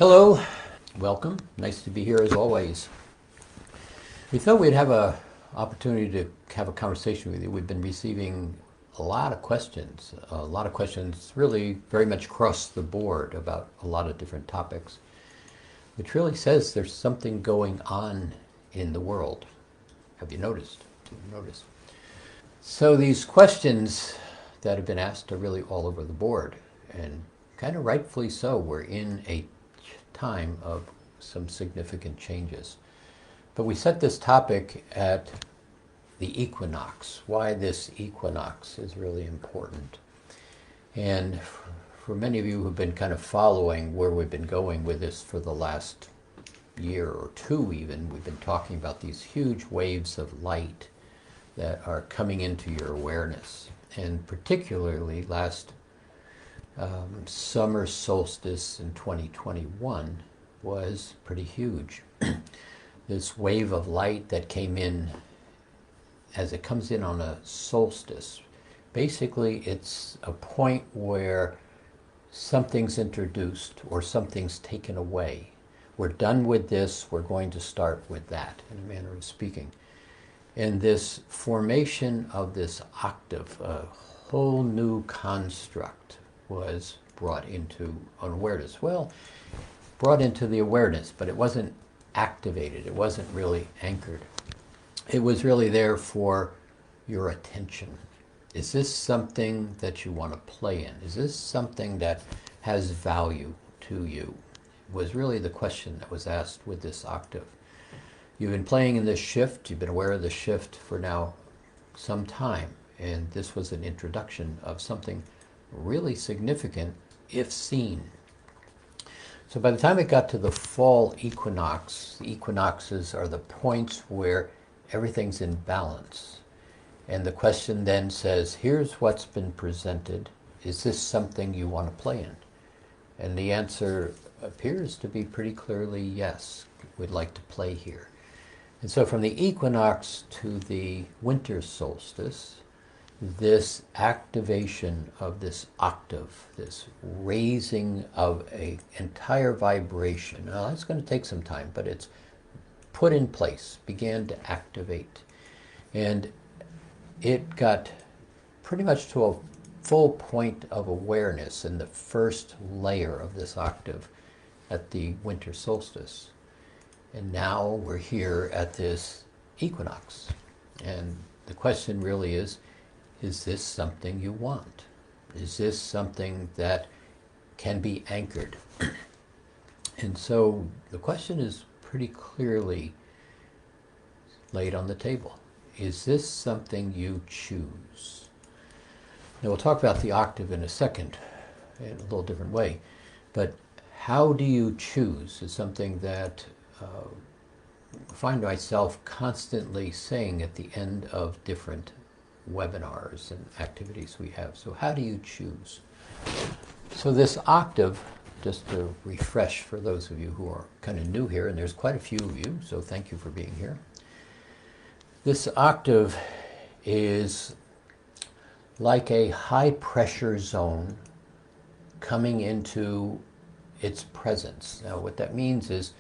Hello, welcome. Nice to be here as always. We thought we'd have an opportunity to have a conversation with you. We've been receiving a lot of questions really very much across the board about a lot of different topics, which really says there's something going on in the world. Have you noticed? So these questions that have been asked are really all over the board, and kind of rightfully so. We're in a time of some significant changes. But we set this topic at the equinox, why this equinox is really important. And for many of you who've been kind of following where we've been going with this for the last year or two even, we've been talking about these huge waves of light that are coming into your awareness. And particularly last Summer Solstice in 2021 was pretty huge. This wave of light that came in as it comes in on a solstice. Basically, it's a point where something's introduced or something's taken away. We're done with this, we're going to start with that, in a manner of speaking. And this formation of this octave, a whole new construct, was brought into unawareness. Well, brought into the awareness, but it wasn't activated. It wasn't really anchored. It was really there for your attention. Is this something that you want to play in? Is this something that has value to you? Was really the question that was asked with this octave. You've been playing in this shift. You've been aware of the shift for now some time. And this was an introduction of something really significant if seen. So by the time it got to the fall equinox, the equinoxes are the points where everything's in balance. And the question then says, here's what's been presented. Is this something you want to play in? And the answer appears to be pretty clearly yes. We'd like to play here. And so from the equinox to the winter solstice, this activation of this octave, this raising of an entire vibration. Now that's going to take some time, but it's put in place, began to activate. And it got pretty much to a full point of awareness in the first layer of this octave at the winter solstice. And now we're here at this equinox. And the question really is this something you want? Is this something that can be anchored? And so the question is pretty clearly laid on the table. Is this something you choose? Now we'll talk about the octave in a second, in a little different way. But how do you choose is something that I find myself constantly saying at the end of different webinars and activities we have. So how do you choose? So this octave, just to refresh for those of you who are kind of new here, and there's quite a few of you, so thank you for being here. This octave is like a high pressure zone coming into its presence. Now what that means is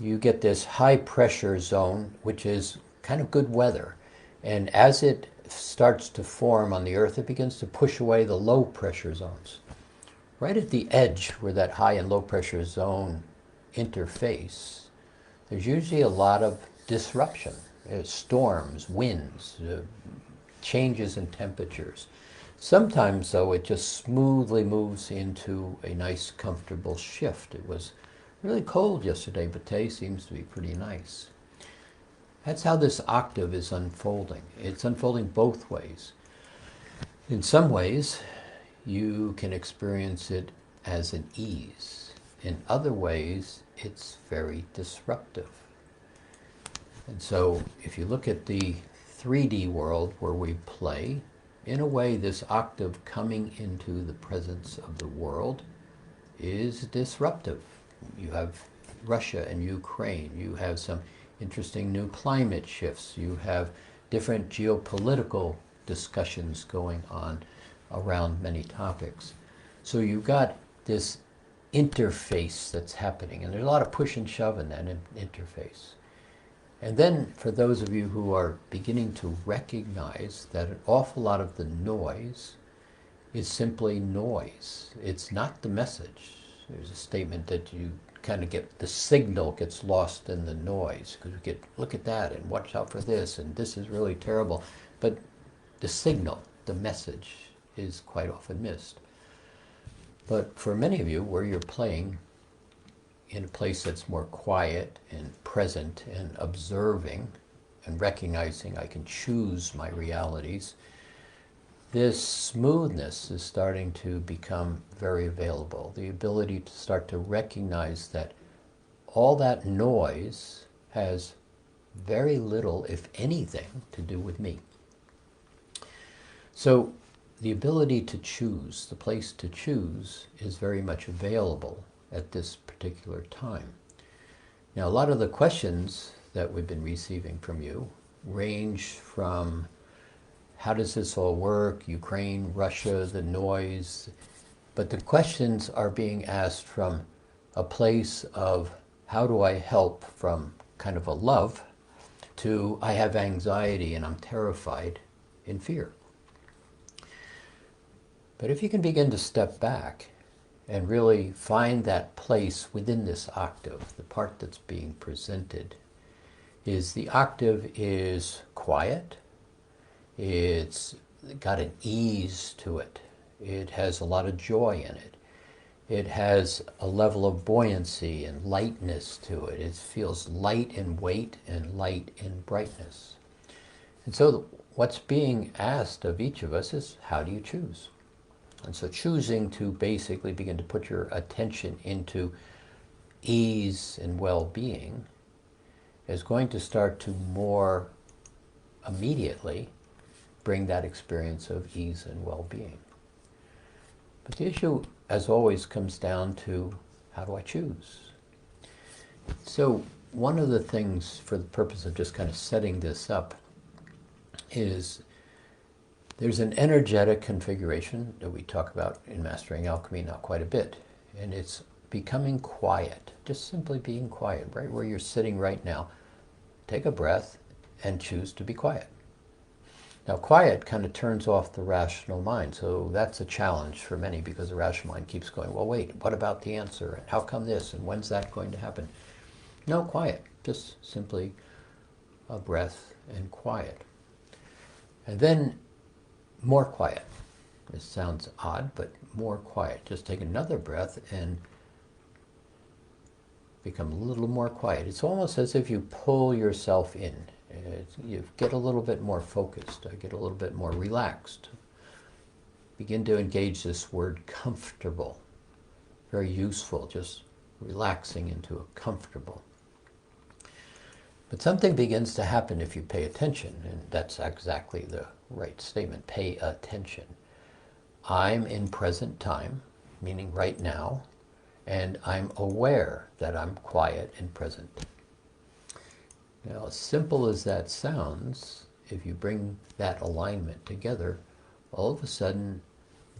you get this high pressure zone, which is kind of good weather. And as it starts to form on the earth, it begins to push away the low pressure zones. Right at the edge where that high and low pressure zone interface, there's usually a lot of disruption. There's storms, winds, changes in temperatures. Sometimes, though, it just smoothly moves into a nice, comfortable shift. It was really cold yesterday, but today seems to be pretty nice. That's how this octave is unfolding. It's unfolding both ways. In some ways, you can experience it as an ease. In other ways, it's very disruptive. And so if you look at the 3D world where we play, in a way this octave coming into the presence of the world is disruptive. You have Russia and Ukraine. You have some interesting new climate shifts. You have different geopolitical discussions going on around many topics. So you've got this interface that's happening, and there's a lot of push and shove in that interface. And then for those of you who are beginning to recognize that an awful lot of the noise is simply noise. It's not the message. There's a statement that you kind of get, the signal gets lost in the noise, because we get, look at that and watch out for this and this is really terrible. But the signal, the message, is quite often missed. But for many of you, where you're playing in a place that's more quiet and present and observing and recognizing I can choose my realities, this smoothness is starting to become very available. The ability to start to recognize that all that noise has very little, if anything, to do with me. So the ability to choose, the place to choose, is very much available at this particular time. Now, a lot of the questions that we've been receiving from you range from how does this all work, Ukraine, Russia, the noise, but the questions are being asked from a place of how do I help, from kind of a love to I have anxiety and I'm terrified in fear. But if you can begin to step back and really find that place within this octave, the part that's being presented is the octave is quiet, it's got an ease to it, it has a lot of joy in it, it has a level of buoyancy and lightness to it, it feels light in weight and light in brightness. And so what's being asked of each of us is, how do you choose? And so choosing to basically begin to put your attention into ease and well-being is going to start to more immediately bring that experience of ease and well-being. But the issue, as always, comes down to, how do I choose? So one of the things, for the purpose of just kind of setting this up, is there's an energetic configuration that we talk about in Mastering Alchemy now quite a bit, and it's becoming quiet, just simply being quiet, right where you're sitting right now. Take a breath and choose to be quiet. Now, quiet kind of turns off the rational mind, so that's a challenge for many, because the rational mind keeps going, well, wait, what about the answer? And how come this? And when's that going to happen? No, quiet. Just simply a breath and quiet. And then more quiet. This sounds odd, but more quiet. Just take another breath and become a little more quiet. It's almost as if you pull yourself in. You get a little bit more focused, get a little bit more relaxed. Begin to engage this word comfortable. Very useful, just relaxing into a comfortable. But something begins to happen if you pay attention, and that's exactly the right statement. Pay attention. I'm in present time, meaning right now, and I'm aware that I'm quiet and present. Now, as simple as that sounds, if you bring that alignment together, all of a sudden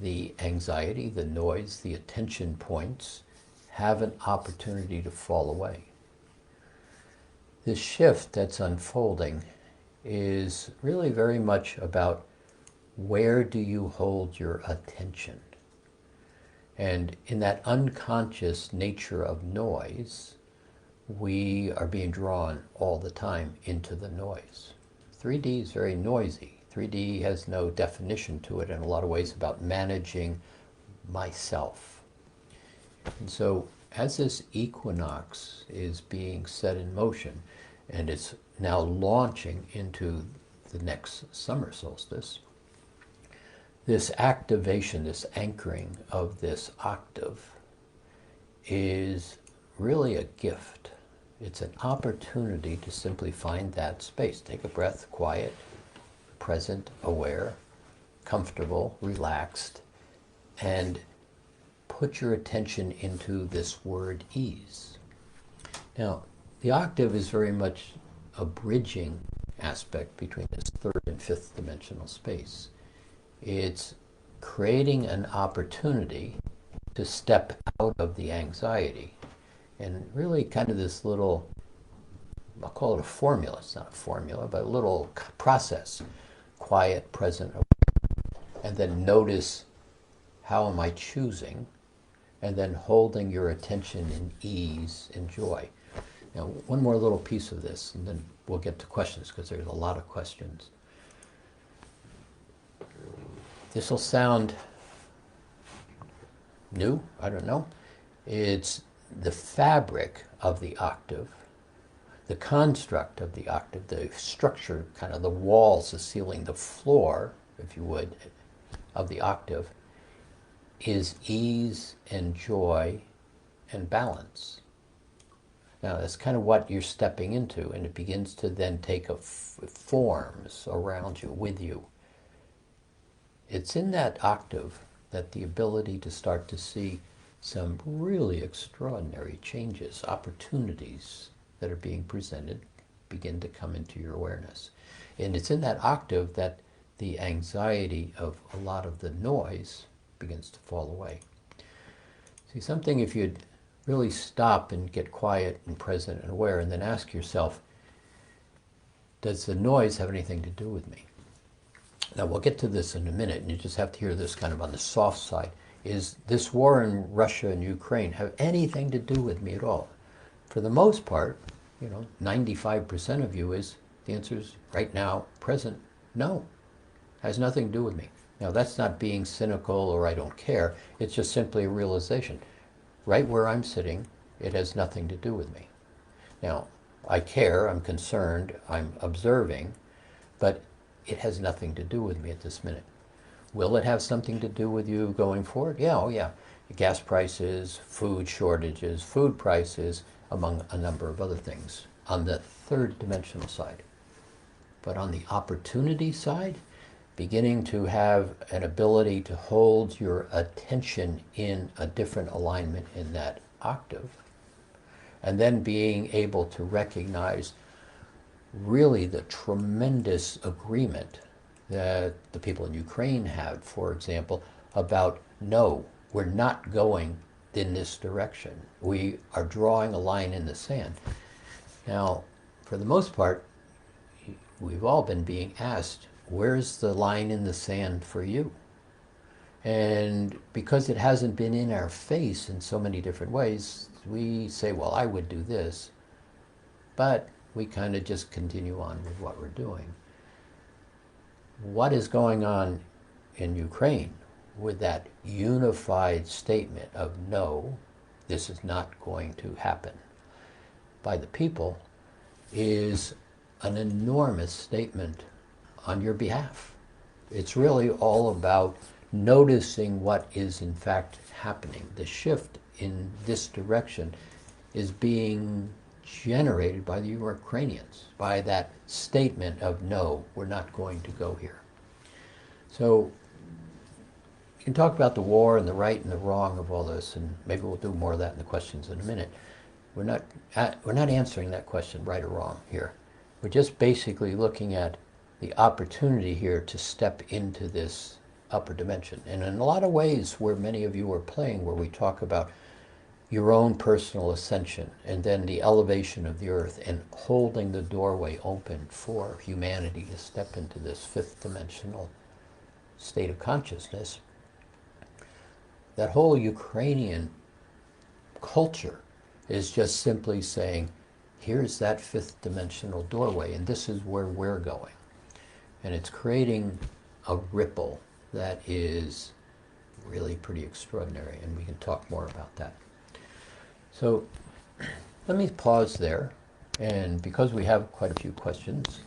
the anxiety, the noise, the attention points have an opportunity to fall away. This shift that's unfolding is really very much about, where do you hold your attention? And in that unconscious nature of noise, we are being drawn all the time into the noise. 3D is very noisy. 3D has no definition to it in a lot of ways about managing myself. And so as this equinox is being set in motion, and it's now launching into the next summer solstice, this activation, this anchoring of this octave is really a gift. It's an opportunity to simply find that space. Take a breath, quiet, present, aware, comfortable, relaxed, and put your attention into this word ease. Now, the octave is very much a bridging aspect between this third and fifth dimensional space. It's creating an opportunity to step out of the anxiety. And really kind of this little, I'll call it a formula, it's not a formula, but a little process. Quiet, present, and then notice, how am I choosing? And then holding your attention in ease and joy. Now, one more little piece of this, and then we'll get to questions, because there's a lot of questions. This will sound new, I don't know. It's the fabric of the octave, the construct of the octave, the structure, kind of the walls, the ceiling, the floor, if you would, of the octave, is ease and joy and balance. Now, that's kind of what you're stepping into, and it begins to then take forms around you, with you. It's in that octave that the ability to start to see some really extraordinary changes, opportunities that are being presented, begin to come into your awareness. And it's in that octave that the anxiety of a lot of the noise begins to fall away. See, something, if you'd really stop and get quiet and present and aware, and then ask yourself, does the noise have anything to do with me? Now, we'll get to this in a minute, and you just have to hear this kind of on the soft side. Is this war in Russia and Ukraine have anything to do with me at all? For the most part, 95% of you the answer is right now, present, no. Has nothing to do with me. Now, that's not being cynical or I don't care. It's just simply a realization. Right where I'm sitting, it has nothing to do with me. Now, I care, I'm concerned, I'm observing, but it has nothing to do with me at this minute. Will it have something to do with you going forward? Yeah, oh yeah. Gas prices, food shortages, food prices, among a number of other things on the third dimensional side. But on the opportunity side, beginning to have an ability to hold your attention in a different alignment in that octave, and then being able to recognize really the tremendous agreement that the people in Ukraine have, for example, about no, we're not going in this direction. We are drawing a line in the sand. Now, for the most part, we've all been being asked, where's the line in the sand for you? And because it hasn't been in our face in so many different ways, we say, well, I would do this. But we kind of just continue on with what we're doing. What is going on in Ukraine with that unified statement of no, this is not going to happen by the people is an enormous statement on your behalf. It's really all about noticing what is in fact happening. The shift in this direction is being generated by the Ukrainians, by that statement of no, we're not going to go here. So you can talk about the war and the right and the wrong of all this, and maybe we'll do more of that in the questions in a minute. We're not answering that question, right or wrong, here. We're just basically looking at the opportunity here to step into this upper dimension. And in a lot of ways where many of you are playing, where we talk about your own personal ascension and then the elevation of the earth and holding the doorway open for humanity to step into this fifth dimensional state of consciousness, that whole Ukrainian culture is just simply saying, here's that fifth dimensional doorway, and this is where we're going. And it's creating a ripple that is really pretty extraordinary, and we can talk more about that. So let me pause there, and because we have quite a few questions,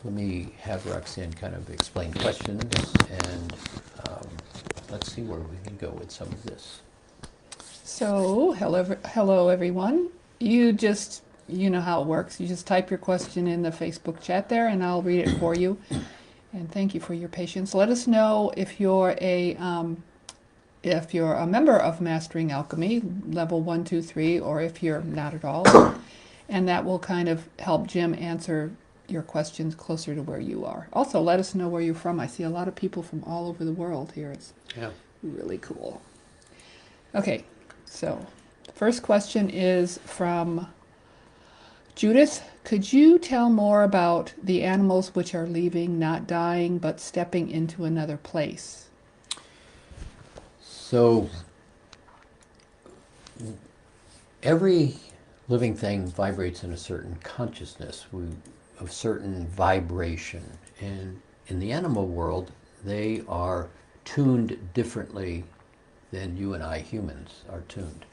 let me have Roxanne kind of explain questions, and let's see where we can go with some of this. So, hello everyone. You know how it works. You just type your question in the Facebook chat there, and I'll read it for you. And thank you for your patience. Let us know if you're a member of Mastering Alchemy, level 1, 2, 3, or if you're not at all. And that will kind of help Jim answer your questions closer to where you are. Also, let us know where you're from. I see a lot of people from all over the world here. It's really cool. Okay, so the first question is from Judith. Could you tell more about the animals which are leaving, not dying, but stepping into another place? So every living thing vibrates in a certain consciousness, of certain vibration. And in the animal world, they are tuned differently than you and I humans are tuned.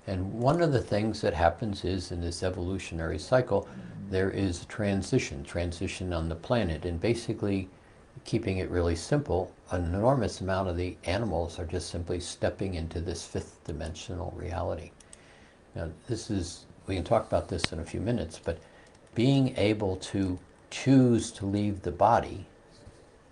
And one of the things that happens is in this evolutionary cycle, there is a transition on the planet. And basically, keeping it really simple, an enormous amount of the animals are just simply stepping into this fifth dimensional reality. Now, we can talk about this in a few minutes, but being able to choose to leave the body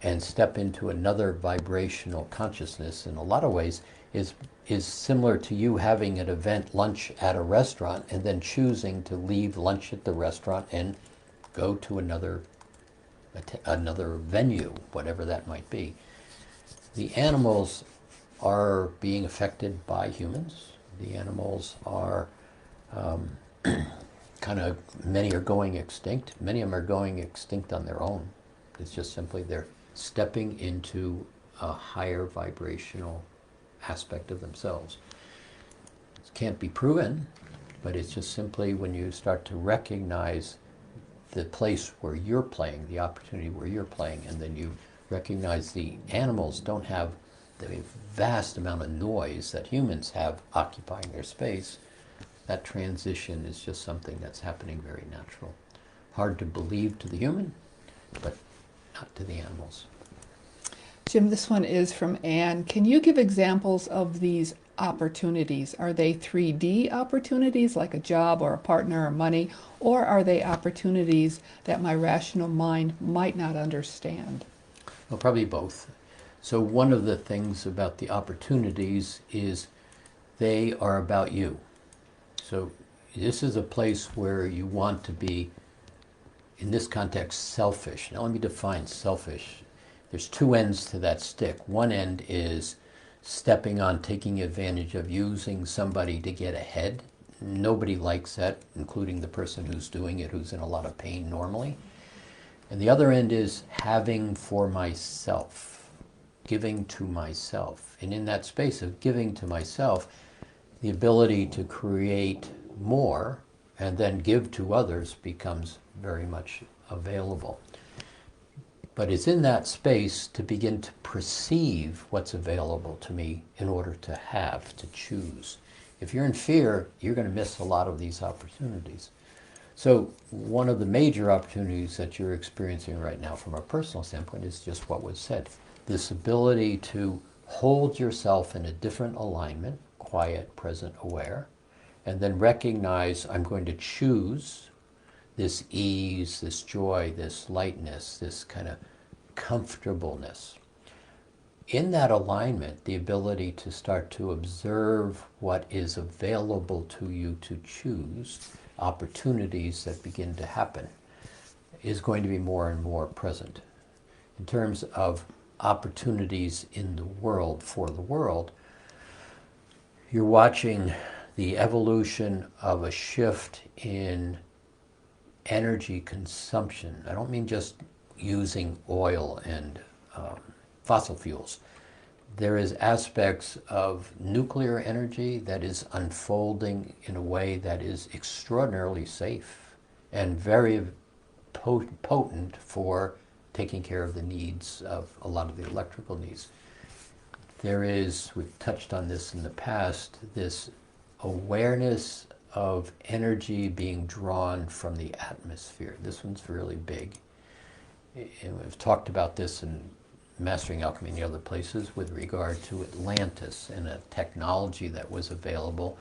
and step into another vibrational consciousness in a lot of ways is similar to you having an event lunch at a restaurant and then choosing to leave lunch at the restaurant and go to another venue, whatever that might be. The animals are being affected by humans. The animals are many are going extinct. Many of them are going extinct on their own. It's just simply they're stepping into a higher vibrational aspect of themselves. It can't be proven, but it's just simply when you start to recognize the place where you're playing, the opportunity where you're playing, and then you recognize the animals don't have the vast amount of noise that humans have occupying their space. That transition is just something that's happening very natural. Hard to believe to the human, but not to the animals. Jim, this one is from Anne. Can you give examples of these opportunities? Are they 3D opportunities like a job or a partner or money, or are they opportunities that my rational mind might not understand? Well, probably both. So one of the things about the opportunities is they are about you. So this is a place where you want to be, in this context, selfish. Now let me define selfish. There's two ends to that stick. One end is stepping on, taking advantage of, using somebody to get ahead. Nobody likes that, including the person who's doing it, who's in a lot of pain normally. And the other end is having for myself, giving to myself. And in that space of giving to myself, the ability to create more and then give to others becomes very much available. But it's in that space to begin to perceive what's available to me in order to have, to choose. If you're in fear, you're going to miss a lot of these opportunities. So one of the major opportunities that you're experiencing right now from a personal standpoint is just what was said. This ability to hold yourself in a different alignment, quiet, present, aware, and then recognize I'm going to choose this ease, this joy, this lightness, this kind of comfortableness. In that alignment, the ability to start to observe what is available to you to choose, opportunities that begin to happen, is going to be more and more present. In terms of opportunities in the world, for the world, you're watching the evolution of a shift in energy consumption. I don't mean just using oil and fossil fuels. There is aspects of nuclear energy that is unfolding in a way that is extraordinarily safe and very potent for taking care of the needs of a lot of the electrical needs. There is, we've touched on this in the past, this awareness of energy being drawn from the atmosphere. This one's really big. And we've talked about this in Mastering Alchemy and the other places with regard to Atlantis and a technology that was available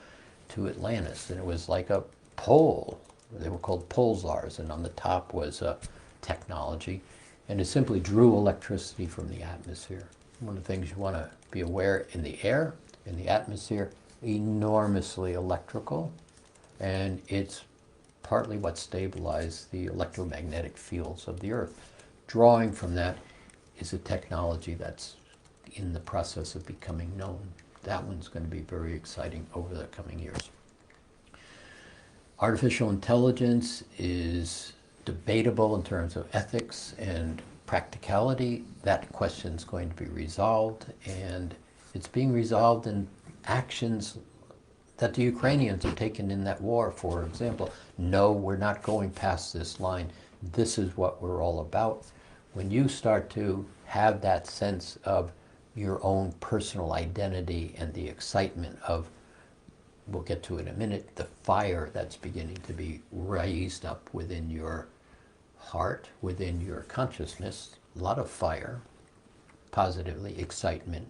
to Atlantis. And it was like a pole. They were called pulsars, and on the top was a technology. And it simply drew electricity from the atmosphere. One of the things you want to be aware in the air, in the atmosphere, enormously electrical. And it's partly what stabilized the electromagnetic fields of the Earth. Drawing from that is a technology that's in the process of becoming known. That one's going to be very exciting over the coming years. Artificial intelligence is debatable in terms of ethics and practicality. That question is going to be resolved, and it's being resolved in actions that the Ukrainians are taking in that war, for example. No, we're not going past this line. This is what we're all about. When you start to have that sense of your own personal identity and the excitement of, we'll get to it in a minute, the fire that's beginning to be raised up within your heart, within your consciousness, a lot of fire, positively, excitement,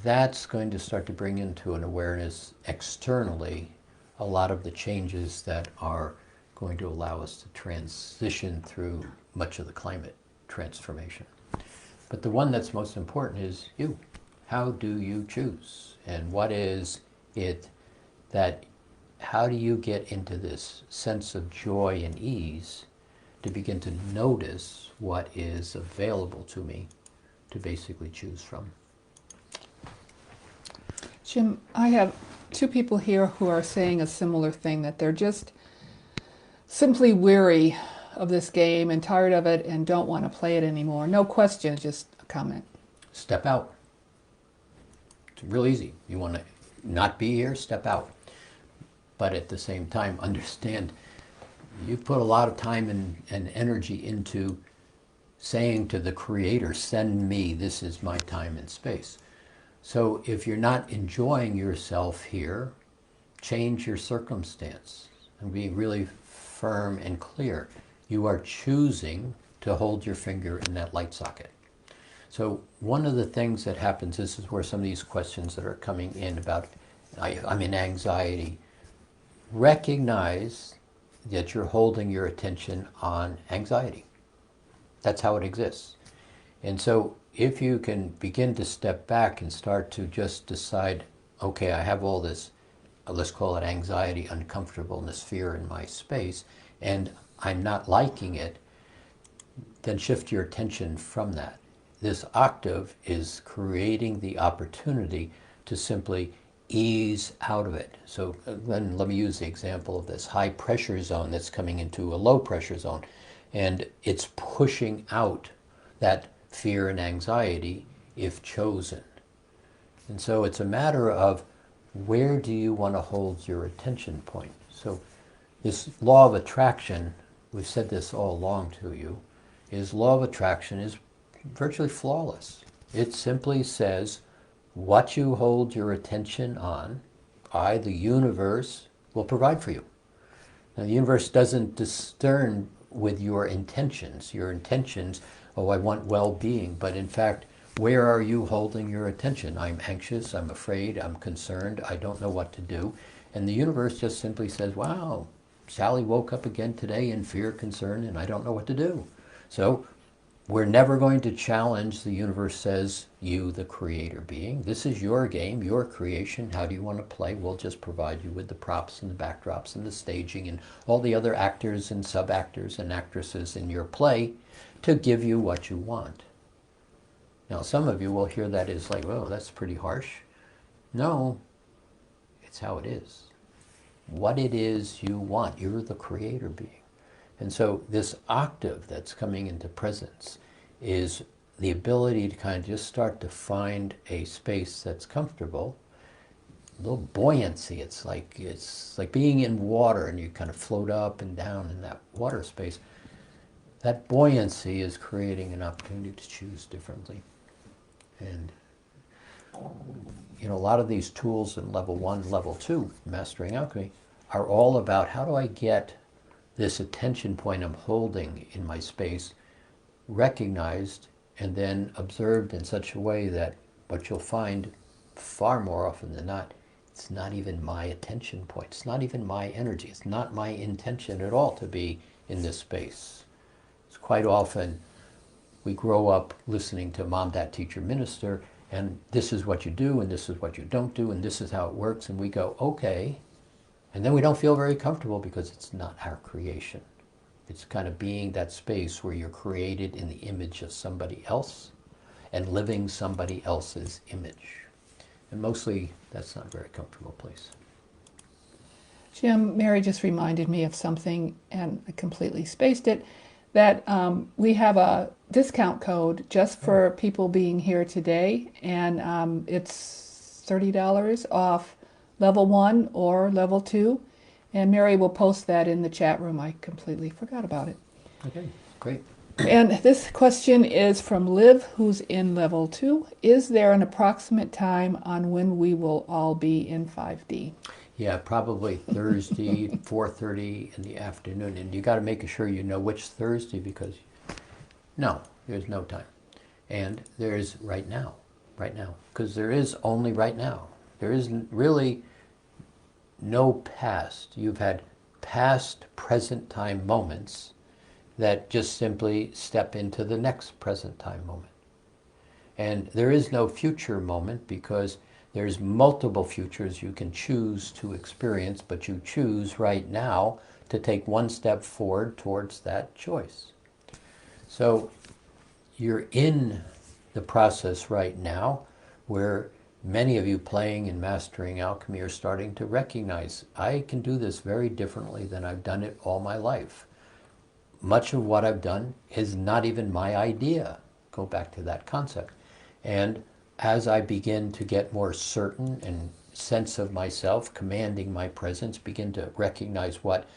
that's going to start to bring into an awareness externally a lot of the changes that are going to allow us to transition through much of the climate transformation. But the one that's most important is you. How do you choose? And what is it that, how do you get into this sense of joy and ease to begin to notice what is available to me to basically choose from? Jim, I have two people here who are saying a similar thing, that they're just simply weary of this game and tired of it and don't want to play it anymore. No question, just a comment. Step out. It's real easy. You want to not be here, step out. But at the same time, understand you put a lot of time and energy into saying to the Creator, send me, this is my time and space. So if you're not enjoying yourself here, change your circumstance and be really firm and clear. You are choosing to hold your finger in that light socket. So one of the things that happens, this is where some of these questions that are coming in about, I'm in anxiety. Recognize that you're holding your attention on anxiety. That's how it exists. And so if you can begin to step back and start to just decide, okay, I have all this, let's call it anxiety, uncomfortableness, fear in my space, and I'm not liking it, then shift your attention from that. This octave is creating the opportunity to simply ease out of it. So then let me use the example of this high pressure zone that's coming into a low pressure zone, and it's pushing out that fear and anxiety if chosen. And so it's a matter of, where do you want to hold your attention point? So this law of attraction, we've said this all along to you, is law of attraction is virtually flawless. It simply says, what you hold your attention on, the universe, will provide for you. Now, the universe doesn't discern with your intentions. Your intentions, oh, I want well-being, but in fact, where are you holding your attention? I'm anxious, I'm afraid, I'm concerned, I don't know what to do. And the universe just simply says, wow, Sally woke up again today in fear, concern, and I don't know what to do. So we're never going to challenge, the universe says, you, the creator being. This is your game, your creation. How do you want to play? We'll just provide you with the props and the backdrops and the staging and all the other actors and sub-actors and actresses in your play to give you what you want. Now, some of you will hear that as like, well, that's pretty harsh. No, it's how it is. What it is you want. You're the creator being. And so this octave that's coming into presence is the ability to kind of just start to find a space that's comfortable, a little buoyancy. It's like being in water and you kind of float up and down in that water space. That buoyancy is creating an opportunity to choose differently. And a lot of these tools in level 1, level 2, Mastering Alchemy, are all about, how do I get this attention point I'm holding in my space recognized and then observed in such a way that what you'll find far more often than not, it's not even my attention point. It's not even my energy. It's not my intention at all to be in this space. It's quite often we grow up listening to mom, dad, teacher, minister, and this is what you do, and this is what you don't do, and this is how it works, and we go, okay. And then we don't feel very comfortable because it's not our creation. It's kind of being that space where you're created in the image of somebody else and living somebody else's image. And mostly, that's not a very comfortable place. Jim, Mary just reminded me of something, and I completely spaced it, that we have a discount code just for people being here today, and it's $30 off level 1 or level 2. And Mary will post that in the chat room. I completely forgot about it. Okay, great. And this question is from Liv, who's in level 2. Is there an approximate time on when we will all be in 5D? Yeah, probably Thursday, 4:30 in the afternoon. And you got to make sure you know which Thursday, because no, there's no time. And there's right now, because there is only right now. There isn't really no past. You've had past, present time moments that just simply step into the next present time moment. And there is no future moment, because there's multiple futures you can choose to experience, but you choose right now to take one step forward towards that choice. So you're in the process right now where many of you playing and mastering alchemy are starting to recognize, I can do this very differently than I've done it all my life. Much of what I've done is not even my idea. Go back to that concept. And as I begin to get more certain and sense of myself, commanding my presence, begin to recognize what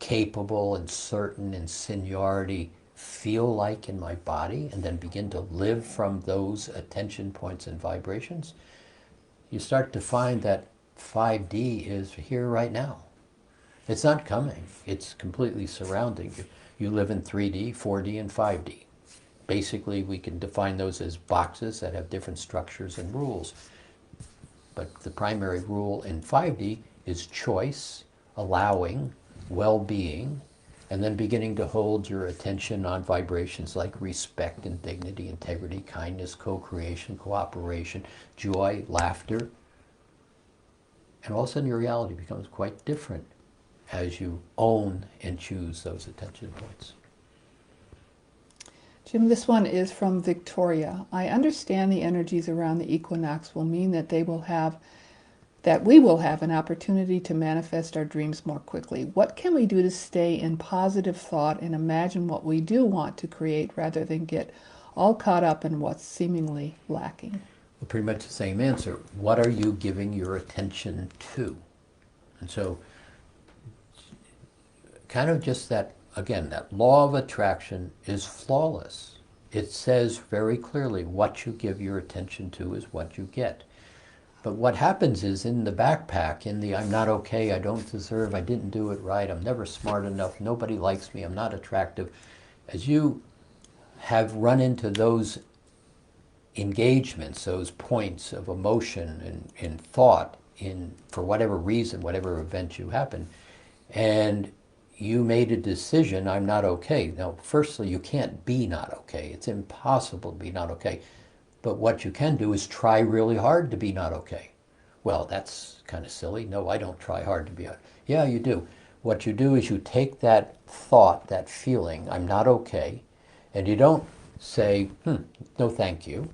capable and certain and seniority feel like in my body, and then begin to live from those attention points and vibrations, you start to find that 5D is here right now. It's not coming. It's completely surrounding you. You live in 3D, 4D, and 5D. Basically, we can define those as boxes that have different structures and rules. But the primary rule in 5D is choice, allowing, well-being, and then beginning to hold your attention on vibrations like respect and dignity, integrity, kindness, co-creation, cooperation, joy, laughter. And all of a sudden your reality becomes quite different as you own and choose those attention points. Jim, this one is from Victoria. I understand the energies around the equinox will mean that we will have an opportunity to manifest our dreams more quickly. What can we do to stay in positive thought and imagine what we do want to create rather than get all caught up in what's seemingly lacking? Well, pretty much the same answer. What are you giving your attention to? And so kind of just that, again, that law of attraction is flawless. It says very clearly what you give your attention to is what you get. But what happens is in the backpack, in the I'm not okay, I don't deserve, I didn't do it right, I'm never smart enough, nobody likes me, I'm not attractive. As you have run into those engagements, those points of emotion and thought, for whatever reason, whatever event you happen, and you made a decision, I'm not okay. Now, firstly, you can't be not okay. It's impossible to be not okay. But what you can do is try really hard to be not okay. Well, that's kind of silly. No, I don't try hard to be. Yeah, you do. What you do is you take that thought, that feeling, I'm not okay, and you don't say, no thank you.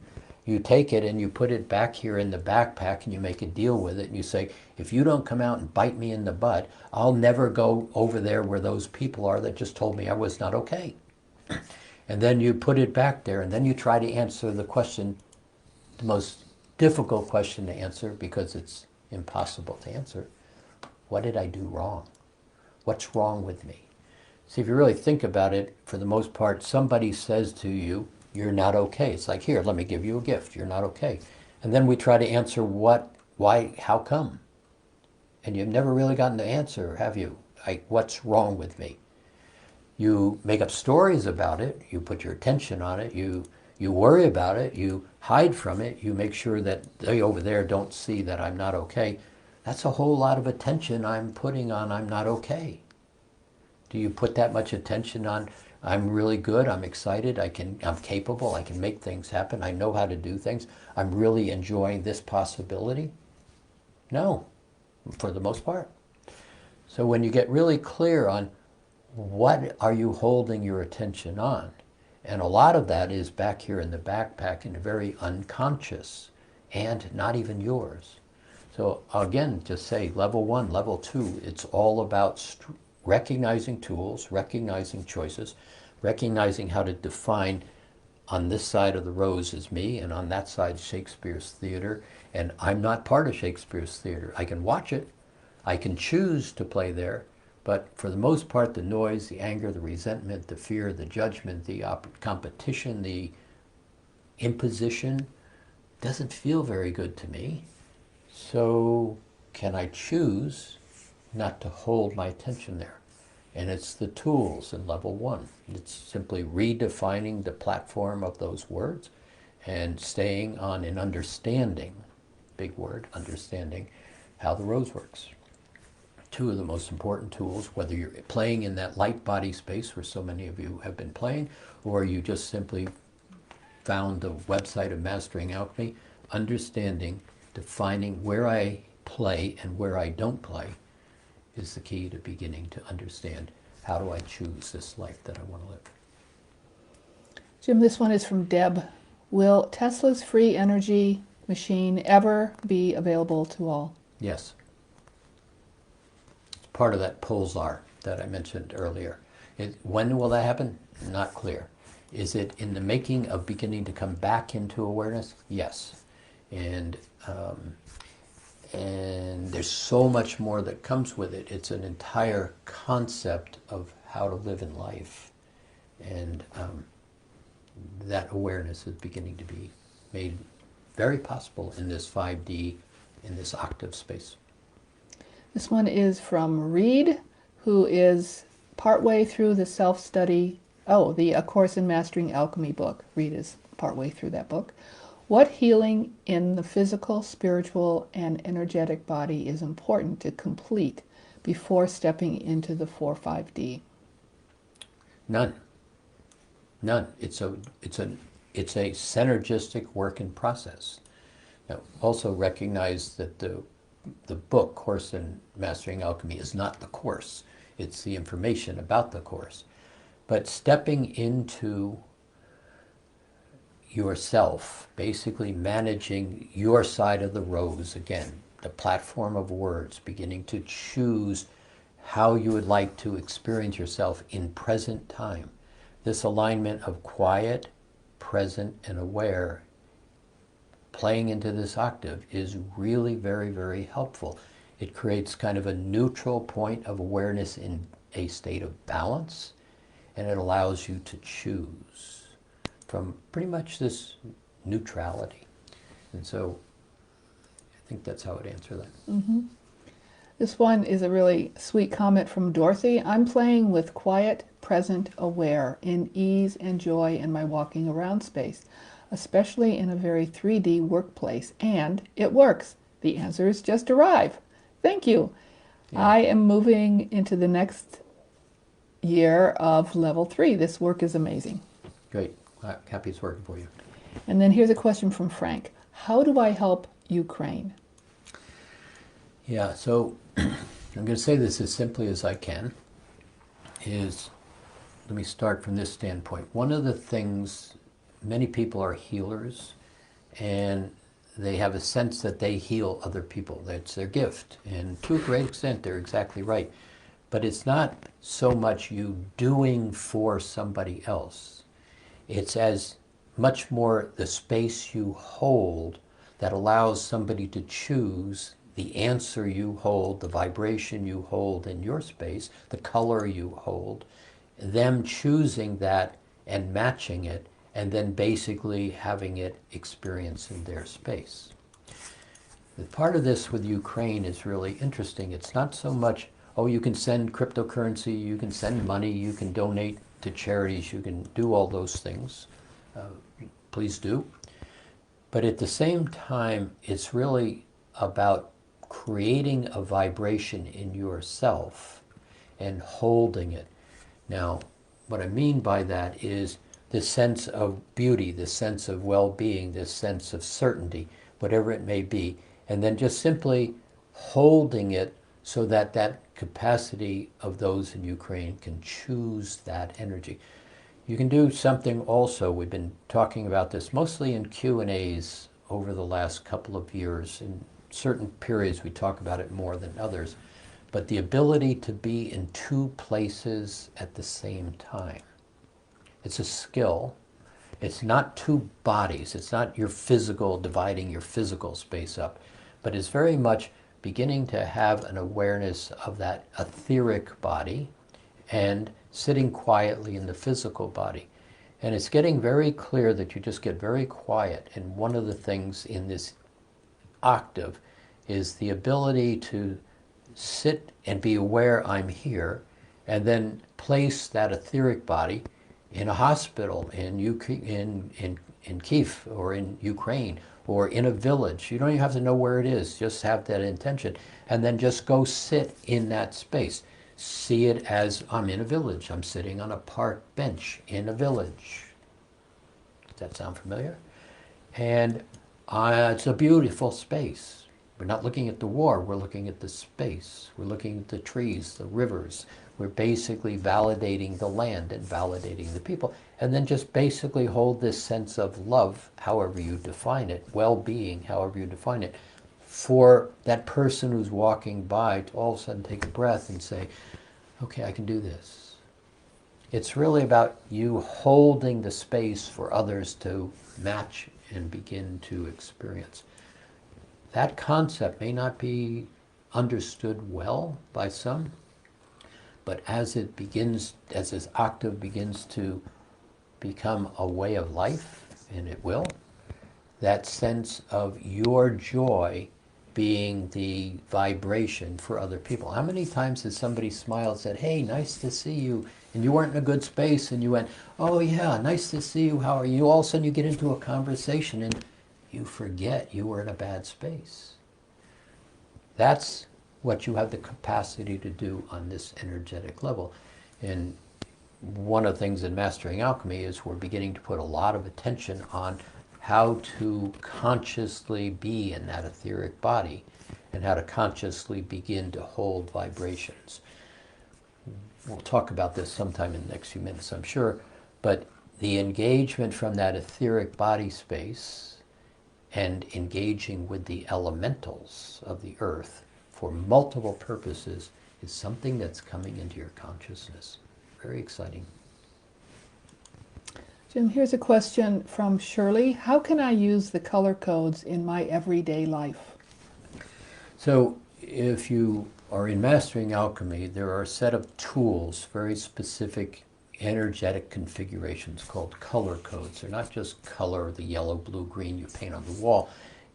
You take it and you put it back here in the backpack and you make a deal with it and you say, if you don't come out and bite me in the butt, I'll never go over there where those people are that just told me I was not okay. And then you put it back there and then you try to answer the question, the most difficult question to answer because it's impossible to answer. What did I do wrong? What's wrong with me? See, if you really think about it, for the most part, somebody says to you, you're not okay. It's like, here, let me give you a gift. You're not okay. And then we try to answer what, why, how come? And you've never really gotten the answer, have you? What's wrong with me? You make up stories about it. You put your attention on it. You worry about it. You hide from it. You make sure that they over there don't see that I'm not okay. That's a whole lot of attention I'm putting on I'm not okay. Do you put that much attention on I'm really good, I'm excited, I'm capable, I can make things happen, I know how to do things, I'm really enjoying this possibility? No, for the most part. So when you get really clear on what are you holding your attention on, and a lot of that is back here in the backpack in a very unconscious and not even yours. So again, just say level 1, level 2, it's all about recognizing tools, recognizing choices, recognizing how to define on this side of the rose is me, and on that side Shakespeare's theater, and I'm not part of Shakespeare's theater. I can watch it, I can choose to play there, but for the most part, the noise, the anger, the resentment, the fear, the judgment, the competition, the imposition doesn't feel very good to me. So can I choose not to hold my attention there? And it's the tools in level 1. It's simply redefining the platform of those words and staying on an understanding, big word, understanding how the rose works. 2 of the most important tools, whether you're playing in that light body space where so many of you have been playing, or you just simply found the website of Mastering Alchemy, understanding, defining where I play and where I don't play is the key to beginning to understand how do I choose this life that I want to live. Jim, this one is from Deb. Will Tesla's free energy machine ever be available to all? Yes. It's part of that pulsar that I mentioned earlier. When will that happen? Not clear. Is it in the making of beginning to come back into awareness? Yes. And there's so much more that comes with it. It's an entire concept of how to live in life. And that awareness is beginning to be made very possible in this 5D, in this octave space. This one is from Reed, who is partway through the self-study, A Course in Mastering Alchemy book. Reed is partway through that book. What healing in the physical, spiritual, and energetic body is important to complete before stepping into the 4-5D? None. None. It's a synergistic work in process. Now, also recognize that the book, Course in Mastering Alchemy, is not the course. It's the information about the course. But stepping into yourself, basically managing your side of the rose again, the platform of words, beginning to choose how you would like to experience yourself in present time. This alignment of quiet, present, and aware, playing into this octave, is really very, very helpful. It creates kind of a neutral point of awareness in a state of balance, and it allows you to choose from pretty much this neutrality. And so I think that's how I'd answer that. Mm-hmm. This one is a really sweet comment from Dorothy. I'm playing with quiet, present, aware, in ease and joy in my walking around space, especially in a very 3D workplace, and it works. The answer is just arrive. Thank you. Yeah. I am moving into the next year of level 3. This work is amazing. Great. Happy it's working for you. And then here's a question from Frank. How do I help Ukraine? Yeah, so I'm going to say this as simply as I can. Let me start from this standpoint. One of the things, many people are healers, and they have a sense that they heal other people. That's their gift. And to a great extent, they're exactly right. But it's not so much you doing for somebody else. It's as much more the space you hold that allows somebody to choose the answer you hold, the vibration you hold in your space, the color you hold, them choosing that and matching it, and then basically having it experience in their space. The part of this with Ukraine is really interesting. It's not so much, oh, you can send cryptocurrency, you can send money, you can donate to charities, you can do all those things. Please do. But at the same time, it's really about creating a vibration in yourself and holding it. Now, what I mean by that is this sense of beauty, this sense of well-being, this sense of certainty, whatever it may be, and then just simply holding it so that that capacity of those in Ukraine can choose that energy. You can do something also, we've been talking about this mostly in Q&As over the last couple of years. In certain periods we talk about it more than others, but the ability to be in two places at the same time. It's a skill. It's not two bodies. It's not your physical, dividing your physical space up, but it's very much beginning to have an awareness of that etheric body and sitting quietly in the physical body. And it's getting very clear that you just get very quiet. And one of the things in this octave is the ability to sit and be aware I'm here, and then place that etheric body in a hospital in Kiev or in Ukraine or in a village. You don't even have to know where it is, just have that intention, and then just go sit in that space. See it as I'm in a village. I'm sitting on a park bench in a village. Does that sound familiar? And it's a beautiful space. We're not looking at the war, we're looking at the space. We're looking at the trees, the rivers. We're basically validating the land and validating the people. And then just basically hold this sense of love, however you define it, well-being, however you define it, for that person who's walking by to all of a sudden take a breath and say, okay, I can do this. It's really about you holding the space for others to match and begin to experience. That concept may not be understood well by some, but as it begins, as this octave begins to become a way of life, and it will, that sense of your joy being the vibration for other people. How many times has somebody smiled and said, hey, nice to see you, and you weren't in a good space, and you went, oh yeah, nice to see you, how are you? All of a sudden you get into a conversation and you forget you were in a bad space. That's what you have the capacity to do on this energetic level. And one of the things in Mastering Alchemy is we're beginning to put a lot of attention on how to consciously be in that etheric body and how to consciously begin to hold vibrations. We'll talk about this sometime in the next few minutes, I'm sure, but the engagement from that etheric body space and engaging with the elementals of the earth for multiple purposes is something that's coming into your consciousness. Very exciting. Jim, here's a question from Shirley. How can I use the color codes in my everyday life? So if you are in Mastering Alchemy, there are a set of tools, very specific energetic configurations called color codes. They're not just color, the yellow, blue, green you paint on the wall.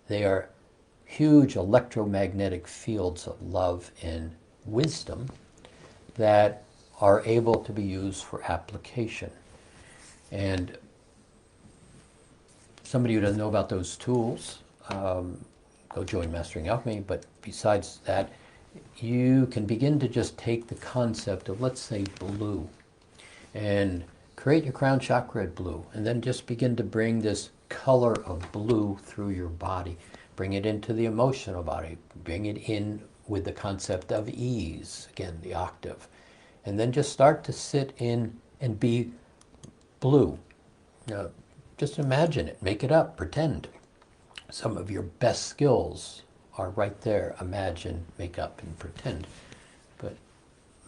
They are huge electromagnetic fields of love and wisdom that are able to be used for application. And somebody who doesn't know about those tools, go join Mastering Alchemy, but besides that, you can begin to just take the concept of, let's say, blue, and create your crown chakra at blue, and then just begin to bring this color of blue through your body. Bring it into the emotional body. Bring it in with the concept of ease, again, the octave. And then just start to sit in and be blue. Just imagine it, make it up, pretend. Some of your best skills are right there. Imagine, make up, and pretend. But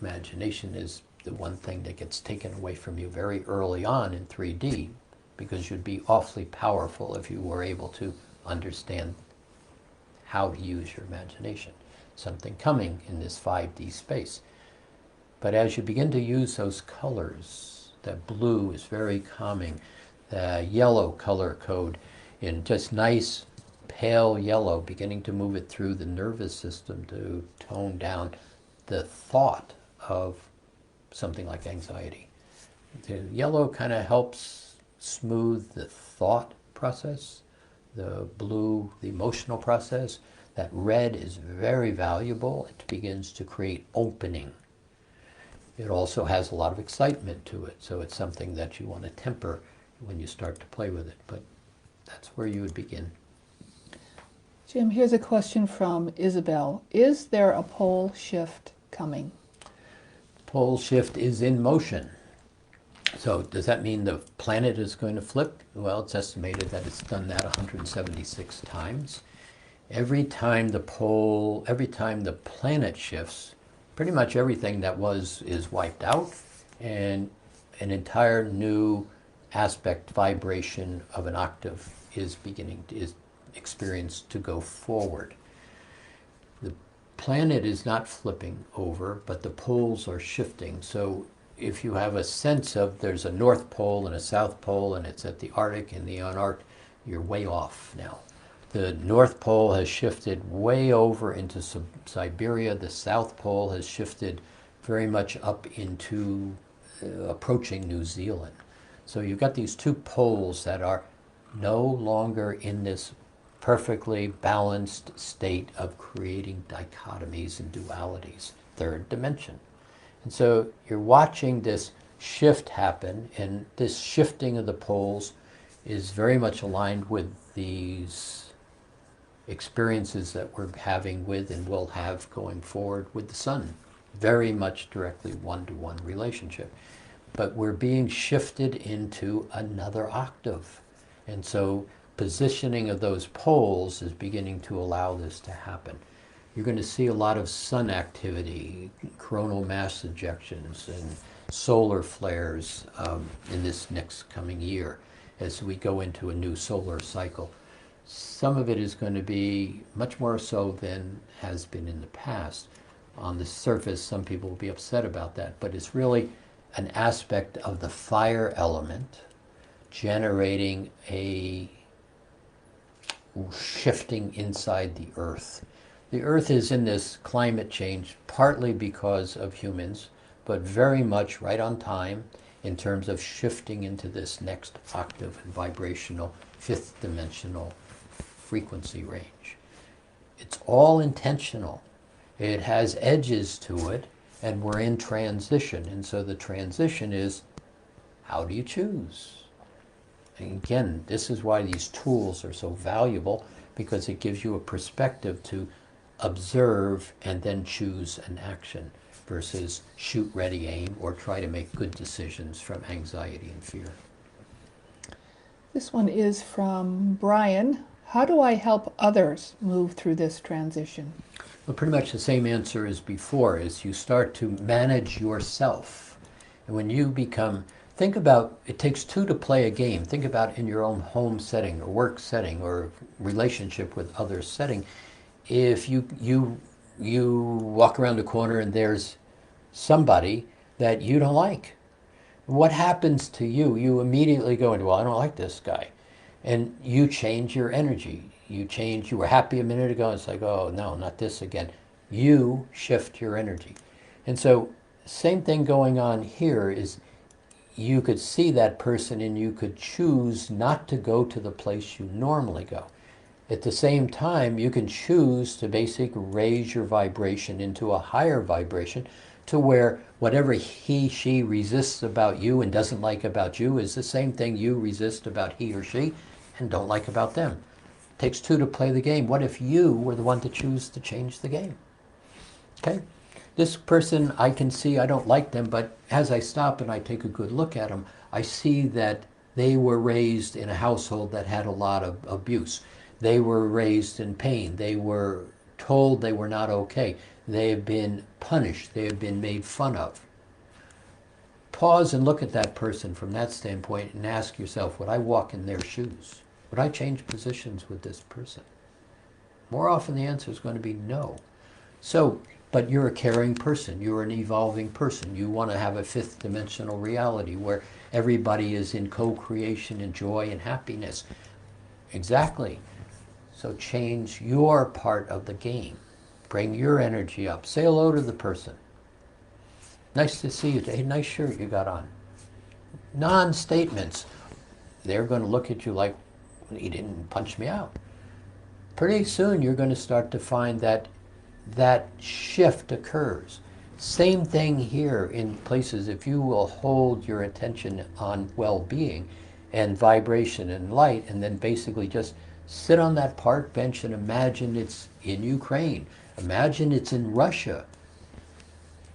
imagination is the one thing that gets taken away from you very early on in 3D, because you'd be awfully powerful if you were able to understand how to use your imagination. Something coming in this 5D space. But as you begin to use those colors, that blue is very calming, the yellow color code in just nice pale yellow, beginning to move it through the nervous system to tone down the thought of something like anxiety. The yellow kind of helps smooth the thought process, the blue, the emotional process. That red is very valuable. It begins to create opening. It also has a lot of excitement to it, so it's something that you want to temper when you start to play with it, but that's where you would begin. Jim, here's a question from Isabel. Is there a pole shift coming? Pole shift is in motion. So does that mean the planet is going to flip? Well, it's estimated that it's done that 176 times. Every time the planet shifts, pretty much everything that was is wiped out, and an entire new aspect vibration of an octave is experienced to go forward. The planet is not flipping over, but the poles are shifting. So if you have a sense of there's a North Pole and a South Pole and it's at the Arctic and the Antarctic, you're way off now. The North Pole has shifted way over into Siberia. The South Pole has shifted very much up into approaching New Zealand. So you've got these two poles that are no longer in this perfectly balanced state of creating dichotomies and dualities, third dimension. And so you're watching this shift happen, and this shifting of the poles is very much aligned with these experiences that we're having with and will have going forward with the sun. Very much directly one-to-one relationship. But we're being shifted into another octave. And so positioning of those poles is beginning to allow this to happen. You're going to see a lot of sun activity, coronal mass ejections, and solar flares in this next coming year as we go into a new solar cycle. Some of it is going to be much more so than has been in the past. On the surface, some people will be upset about that, but it's really an aspect of the fire element generating a shifting inside the earth. The earth is in this climate change partly because of humans, but very much right on time in terms of shifting into this next octave and vibrational fifth dimensional frequency range. It's all intentional. It has edges to it, and we're in transition. And so the transition is, how do you choose? And again, this is why these tools are so valuable, because it gives you a perspective to observe and then choose an action versus shoot, ready, aim, or try to make good decisions from anxiety and fear. This one is from Brian. How do I help others move through this transition? Well, pretty much the same answer as before, is you start to manage yourself. And when you become, think about, it takes two to play a game. Think about in your own home setting or work setting or relationship with others setting. If you walk around the corner and there's somebody that you don't like, what happens to you? You immediately go into, well, I don't like this guy. And you change your energy. You were happy a minute ago, it's like, oh no, not this again. You shift your energy. And so same thing going on here is you could see that person and you could choose not to go to the place you normally go. At the same time, you can choose to basically raise your vibration into a higher vibration to where whatever he, she resists about you and doesn't like about you is the same thing you resist about he or she and don't like about them. It takes two to play the game. What if you were the one to choose to change the game? Okay? This person, I can see I don't like them, but as I stop and I take a good look at them, I see that they were raised in a household that had a lot of abuse. They were raised in pain. They were told they were not okay. They have been punished. They have been made fun of. Pause and look at that person from that standpoint and ask yourself, would I walk in their shoes? Would I change positions with this person? More often the answer is going to be no. So, but you're a caring person. You're an evolving person. You want to have a fifth dimensional reality where everybody is in co-creation and joy and happiness. Exactly. So change your part of the game. Bring your energy up. Say hello to the person. Nice to see you. Hey, nice shirt you got on. Non-statements. They're going to look at you like, he didn't punch me out. Pretty soon you're going to start to find that that shift occurs. Same thing here in places. If you will hold your attention on well-being and vibration and light, and then basically just sit on that park bench and imagine it's in Ukraine. Imagine it's in Russia.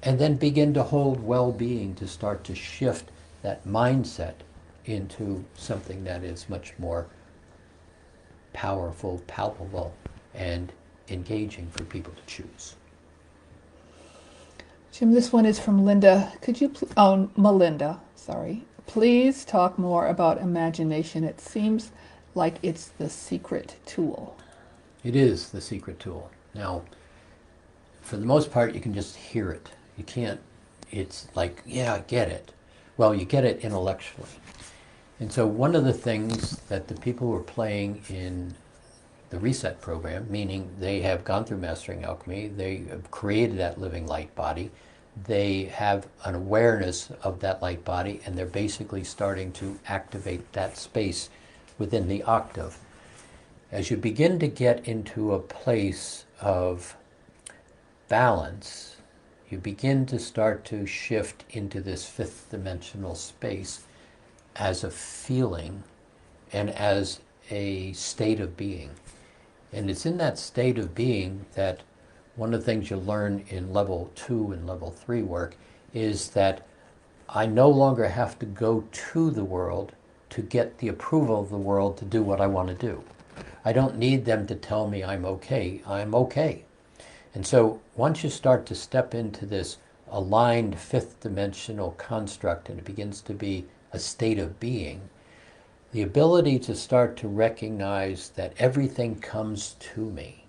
And then begin to hold well-being to start to shift that mindset into something that is much more powerful, palpable, and engaging for people to choose. Jim, this one is from Linda. Could you, Melinda, sorry. Please talk more about imagination. It seems like it's the secret tool. It is the secret tool. Now, for the most part, you can just hear it. You can't, it's like, yeah, I get it. Well, you get it intellectually. And so one of the things that the people who are playing in the Reset program, meaning they have gone through Mastering Alchemy, they have created that living light body, they have an awareness of that light body, and they're basically starting to activate that space within the octave. As you begin to get into a place of balance, you begin to start to shift into this fifth dimensional space as a feeling and as a state of being. And it's in that state of being that one of the things you learn in level 2 and level 3 work is that I no longer have to go to the world to get the approval of the world to do what I want to do. I don't need them to tell me I'm okay. I'm okay. And so once you start to step into this aligned fifth dimensional construct and it begins to be a state of being, the ability to start to recognize that everything comes to me.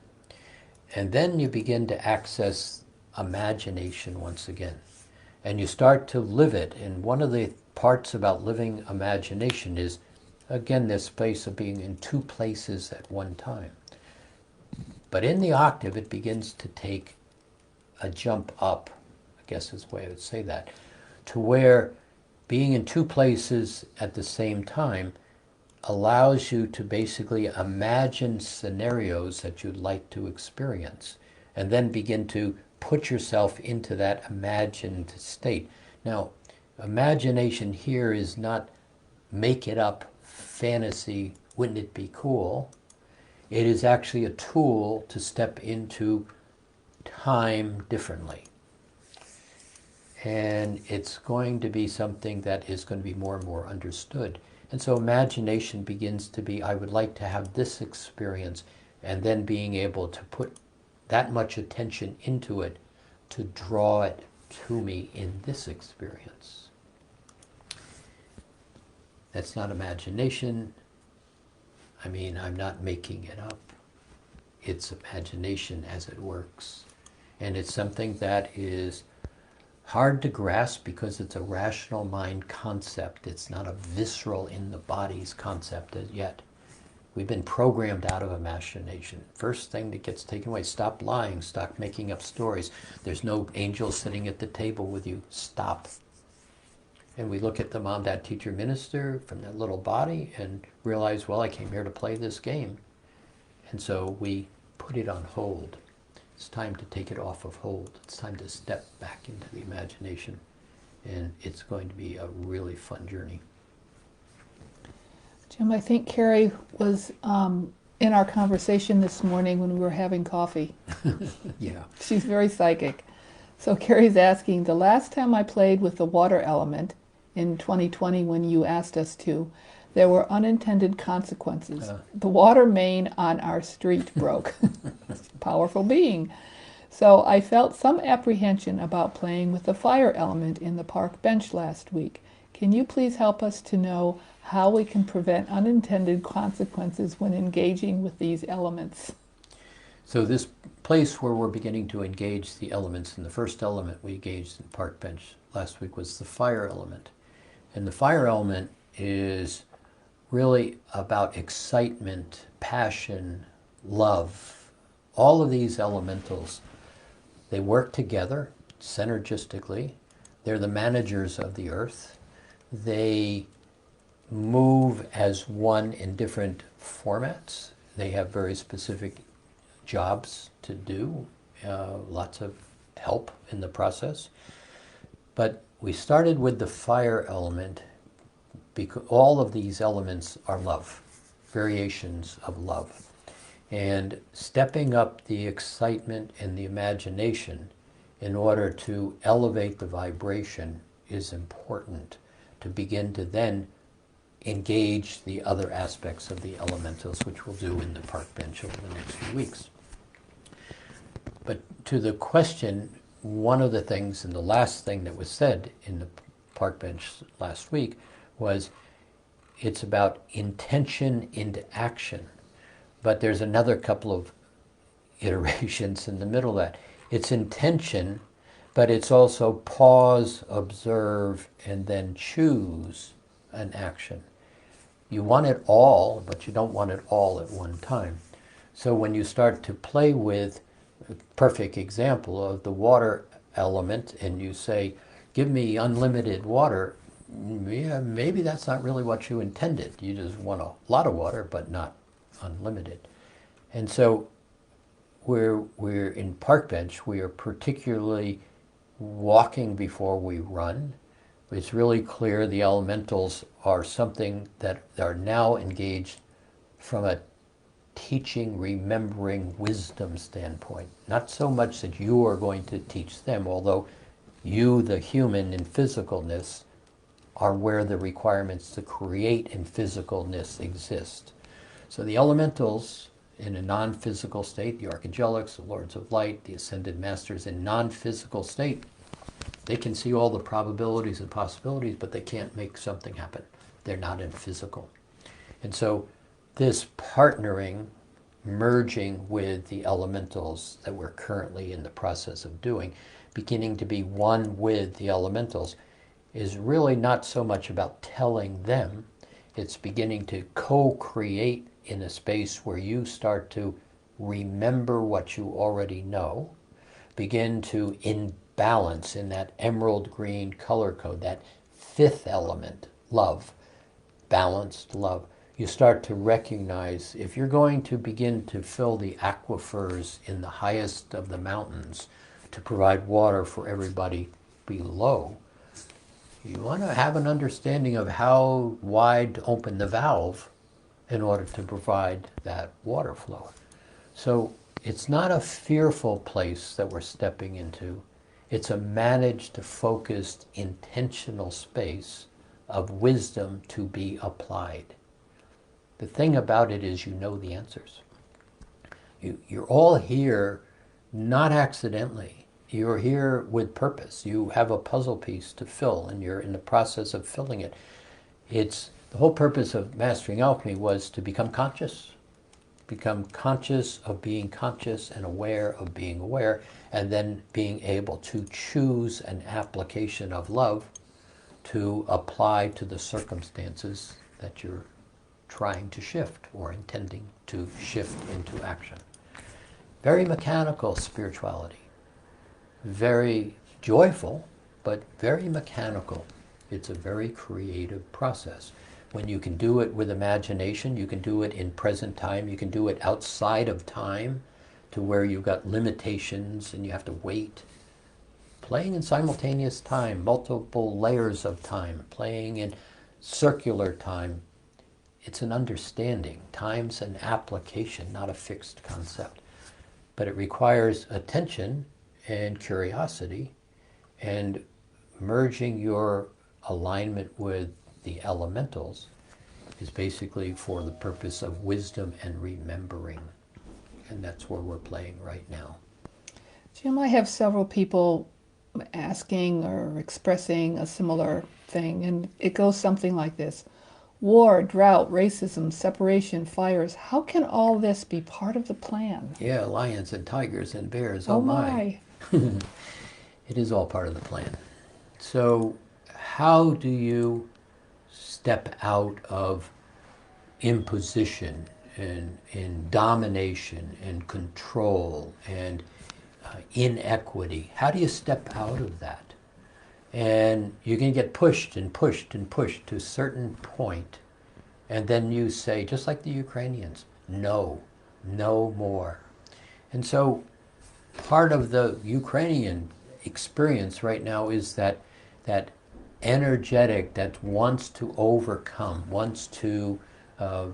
And then you begin to access imagination once again. And you start to live it. And one of the parts about living imagination is, again, this space of being in two places at one time. But in the octave, it begins to take a jump up, I guess is the way I would say that, to where being in two places at the same time allows you to basically imagine scenarios that you'd like to experience and then begin to put yourself into that imagined state. Now, imagination here is not make it up fantasy, wouldn't it be cool? It is actually a tool to step into time differently. And it's going to be something that is going to be more and more understood. And so imagination begins to be, I would like to have this experience, and then being able to put that much attention into it to draw it to me in this experience. That's not imagination. I mean, I'm not making it up. It's imagination as it works. And it's something that is hard to grasp because it's a rational mind concept. It's not a visceral in the body's concept as yet. We've been programmed out of imagination. First thing that gets taken away, stop lying, stop making up stories. There's no angel sitting at the table with you. Stop. And we look at the mom, dad, teacher, minister from that little body and realize, well, I came here to play this game. And so we put it on hold. It's time to take it off of hold. It's time to step back into the imagination. And it's going to be a really fun journey. Jim, I think Carrie was in our conversation this morning when we were having coffee. Yeah. She's very psychic. So Carrie's asking, the last time I played with the water element in 2020 when you asked us to, there were unintended consequences. The water main on our street broke. Powerful being. So I felt some apprehension about playing with the fire element in the park bench last week. Can you please help us to know how we can prevent unintended consequences when engaging with these elements? So this place where we're beginning to engage the elements, and the first element we engaged in the park bench last week was the fire element. And the fire element is really about excitement, passion, love. All of these elementals, they work together synergistically. They're the managers of the earth. They move as one in different formats. They have very specific jobs to do, lots of help in the process. But we started with the fire element because all of these elements are love, variations of love. And stepping up the excitement and the imagination in order to elevate the vibration is important. to begin to then engage the other aspects of the elementals, which we'll do in the park bench over the next few weeks. But to the question, one of the things, and the last thing that was said in the park bench last week was, it's about intention into action. But there's another couple of iterations in the middle of that. It's intention, but it's also pause, observe, and then choose an action. You want it all, but you don't want it all at one time. So when you start to play with a perfect example of the water element, and you say, give me unlimited water, yeah, maybe that's not really what you intended. You just want a lot of water, but not unlimited. And so we're in park bench, we are particularly walking before we run. It's really clear the elementals are something that are now engaged from a teaching, remembering, wisdom standpoint. Not so much that you are going to teach them, although you, the human in physicalness, are where the requirements to create in physicalness exist. So the elementals in a non-physical state, the archangelics, the lords of light, the ascended masters in non-physical state, they can see all the probabilities and possibilities, but they can't make something happen. They're not in physical. And so this partnering, merging with the elementals that we're currently in the process of doing, beginning to be one with the elementals, is really not so much about telling them, it's beginning to co-create in a space where you start to remember what you already know, begin to imbalance in that emerald green color code, that fifth element, love, balanced love. You start to recognize, if you're going to begin to fill the aquifers in the highest of the mountains to provide water for everybody below, you want to have an understanding of how wide to open the valve in order to provide that water flow. So it's not a fearful place that we're stepping into. It's a managed, focused, intentional space of wisdom to be applied. The thing about it is you know the answers. You're all here not accidentally. You're here with purpose. You have a puzzle piece to fill, and you're in the process of filling it. It's the whole purpose of mastering alchemy was to become conscious of being conscious and aware of being aware, and then being able to choose an application of love to apply to the circumstances that you're trying to shift or intending to shift into action. Very mechanical spirituality. Very joyful, but very mechanical. It's a very creative process. When you can do it with imagination, you can do it in present time, you can do it outside of time to where you've got limitations and you have to wait. Playing in simultaneous time, multiple layers of time, playing in circular time. It's an understanding. Time's an application, not a fixed concept. But it requires attention and curiosity, and merging your alignment with the elementals is basically for the purpose of wisdom and remembering. And that's where we're playing right now. Jim, I have several people asking or expressing a similar thing, and it goes something like this. War, drought, racism, separation, fires. How can all this be part of the plan? Yeah, lions and tigers and bears. Oh my. It is all part of the plan. So how do you step out of imposition and domination and control and inequity? How do you step out of that? And you can get pushed and pushed and pushed to a certain point, and then you say, just like the Ukrainians, no, no more. And so part of the Ukrainian experience right now is that energetic that wants to overcome, wants to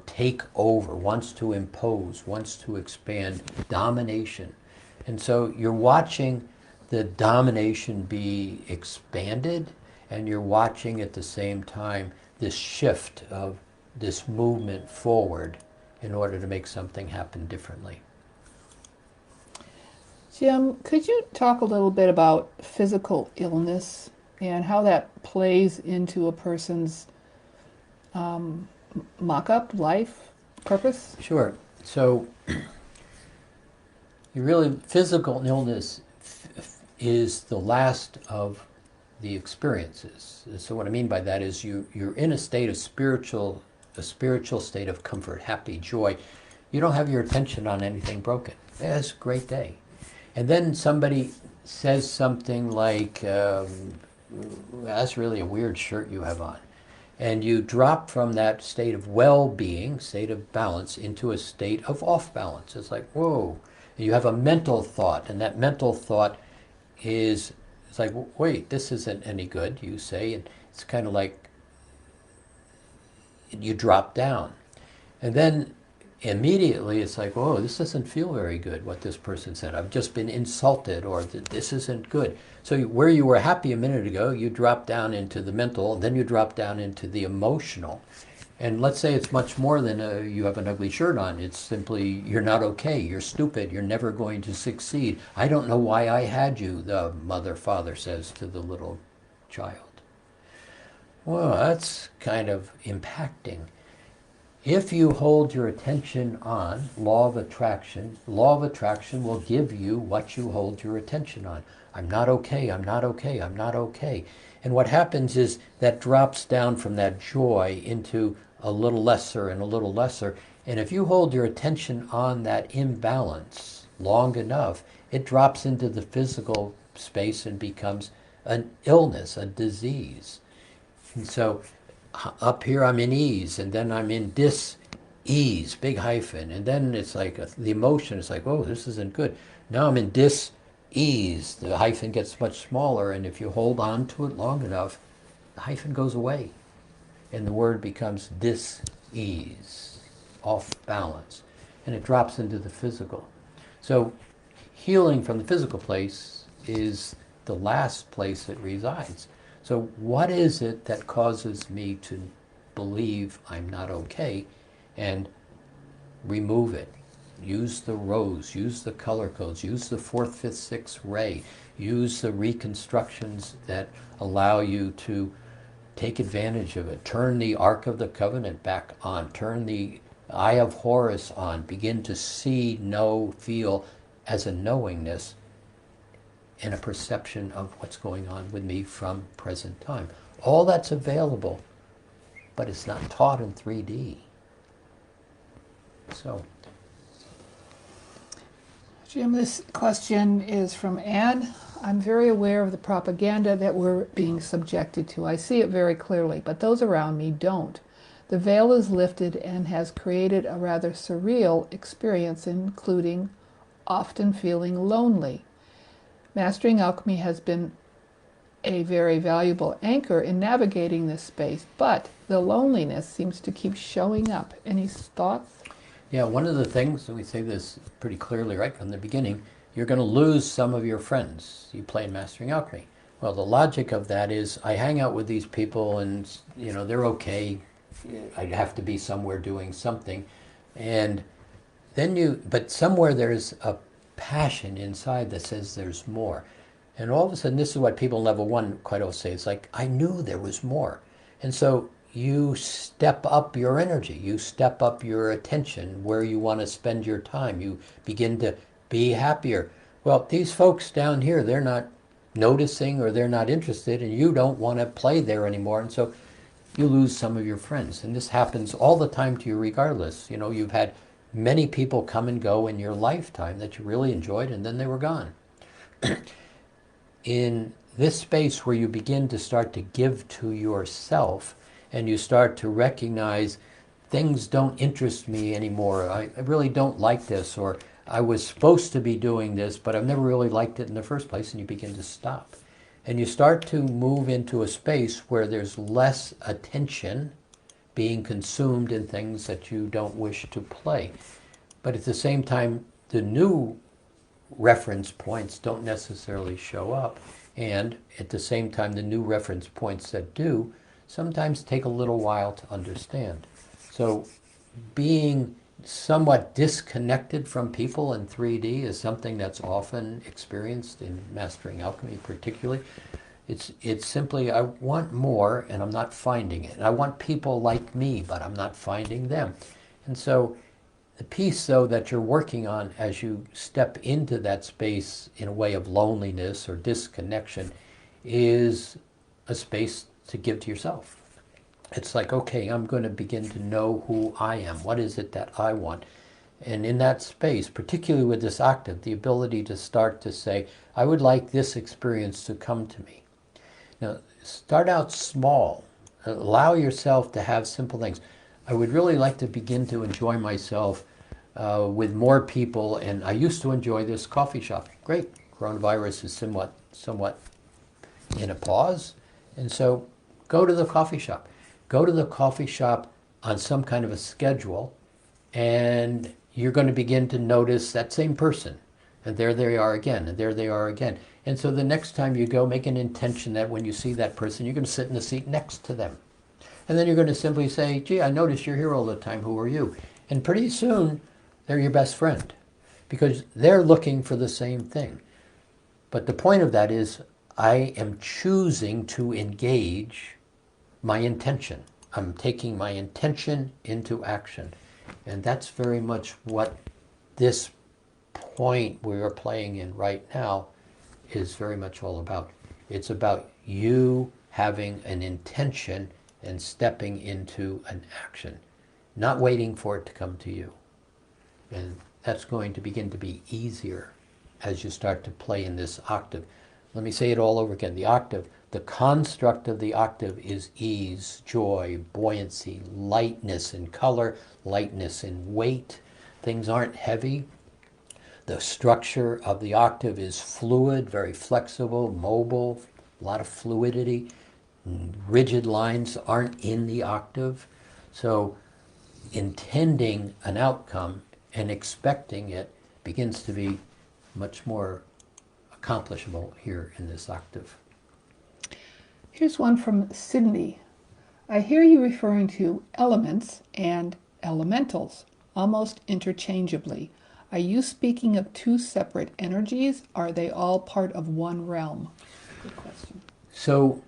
take over, wants to impose, wants to expand, domination. And so you're watching the domination be expanded, and you're watching at the same time this shift of this movement forward in order to make something happen differently. Jim, could you talk a little bit about physical illness and how that plays into a person's mock-up life purpose? Sure. So, physical illness is the last of the experiences. So what I mean by that is you're in a state of a spiritual state of comfort, happy, joy. You don't have your attention on anything broken. Yeah, it's a great day. And then somebody says something like, that's really a weird shirt you have on. And you drop from that state of well-being, state of balance, into a state of off-balance. It's like, whoa. You have a mental thought, and that mental thought it's like, wait, this isn't any good, you say. And it's kind of like you drop down. And then immediately it's like, oh, this doesn't feel very good, what this person said. I've just been insulted, or this isn't good. So where you were happy a minute ago, you drop down into the mental, and then you drop down into the emotional. And let's say it's much more than you have an ugly shirt on. It's simply, you're not okay, you're stupid, you're never going to succeed. I don't know why I had you, the father says to the little child. Well, that's kind of impacting. If you hold your attention on law of attraction will give you what you hold your attention on. I'm not okay, I'm not okay, I'm not okay. And what happens is that drops down from that joy into a little lesser and a little lesser. And if you hold your attention on that imbalance long enough, it drops into the physical space and becomes an illness, a disease. And so up here I'm in ease, and then I'm in dis-ease, big hyphen. And then it's like the emotion is like, oh, this isn't good. Now I'm in dis-ease. The hyphen gets much smaller, and if you hold on to it long enough, the hyphen goes away. And the word becomes dis-ease, off balance. And it drops into the physical. So healing from the physical place is the last place it resides. So what is it that causes me to believe I'm not okay, and remove it? Use the rose, use the color codes, use the 4th, 5th, 6th ray, use the reconstructions that allow you to take advantage of it. Turn the Ark of the Covenant back on. Turn the Eye of Horus on. Begin to see, know, feel as a knowingness and a perception of what's going on with me from present time. All that's available, but it's not taught in 3D. So, Jim, this question is from Anne. I'm very aware of the propaganda that we're being subjected to. I see it very clearly, but those around me don't. The veil is lifted and has created a rather surreal experience, including often feeling lonely. Mastering alchemy has been a very valuable anchor in navigating this space, but the loneliness seems to keep showing up. Any thoughts? yeah, one of the things, and we say this pretty clearly right from the beginning, you're going to lose some of your friends. You play in Mastering Alchemy. Well, the logic of that is I hang out with these people and, they're okay. I have to be somewhere doing something. And then but somewhere there's a passion inside that says there's more. And all of a sudden, this is what people in level 1 quite often say. It's like, I knew there was more. And so you step up your energy. You step up your attention where you want to spend your time. You begin to be happier. Well, these folks down here, they're not noticing or they're not interested, and you don't want to play there anymore. And so you lose some of your friends. And this happens all the time to you regardless. You've had many people come and go in your lifetime that you really enjoyed, and then they were gone. In this space where you begin to start to give to yourself, and you start to recognize things don't interest me anymore. I really don't like this, or I was supposed to be doing this, but I've never really liked it in the first place, and you begin to stop. And you start to move into a space where there's less attention being consumed in things that you don't wish to play. But at the same time, the new reference points don't necessarily show up, And at the same time, the new reference points that do sometimes take a little while to understand. So being somewhat disconnected from people in 3D is something that's often experienced in mastering alchemy particularly. It's simply, I want more and I'm not finding it. And I want people like me, but I'm not finding them. And so the piece, though, that you're working on as you step into that space in a way of loneliness or disconnection is a space to give to yourself. It's like, okay, I'm going to begin to know who I am. What is it that I want? And in that space, particularly with this octave, the ability to start to say, I would like this experience to come to me. Now, start out small. Allow yourself to have simple things. I would really like to begin to enjoy myself with more people, and I used to enjoy this coffee shop. Great. Coronavirus is somewhat in a pause, and so go to the coffee shop. Go to the coffee shop on some kind of a schedule, and you're going to begin to notice that same person. And there they are again, and there they are again. And so the next time you go, make an intention that when you see that person, you're going to sit in the seat next to them. And then you're going to simply say, gee, I notice you're here all the time. Who are you? And pretty soon, they're your best friend because they're looking for the same thing. But the point of that is I am choosing to engage my intention. I'm taking my intention into action. And that's very much what this point we are playing in right now is very much all about. It's about you having an intention and stepping into an action, not waiting for it to come to you. And that's going to begin to be easier as you start to play in this octave. Let me say it all over again. The octave, the construct of the octave is ease, joy, buoyancy, lightness in color, lightness in weight. Things aren't heavy. The structure of the octave is fluid, very flexible, mobile, a lot of fluidity. Rigid lines aren't in the octave. So intending an outcome and expecting it begins to be much more accomplishable here in this octave. Here's one from Sydney. I hear you referring to elements and elementals almost interchangeably. Are you speaking of two separate energies? Are they all part of one realm? Good question. So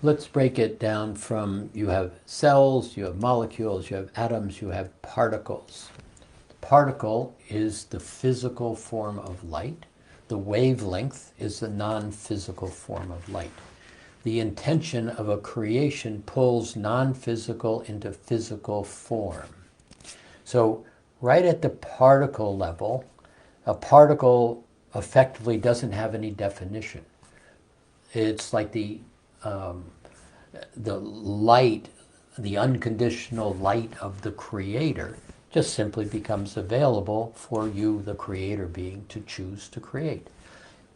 let's break it down from you have cells, you have molecules, you have atoms, you have particles. The particle is the physical form of light. The wavelength is the non-physical form of light. The intention of a creation pulls non-physical into physical form. So right at the particle level, a particle effectively doesn't have any definition. It's like the light, the unconditional light of the Creator just simply becomes available for you, the Creator being, to choose to create.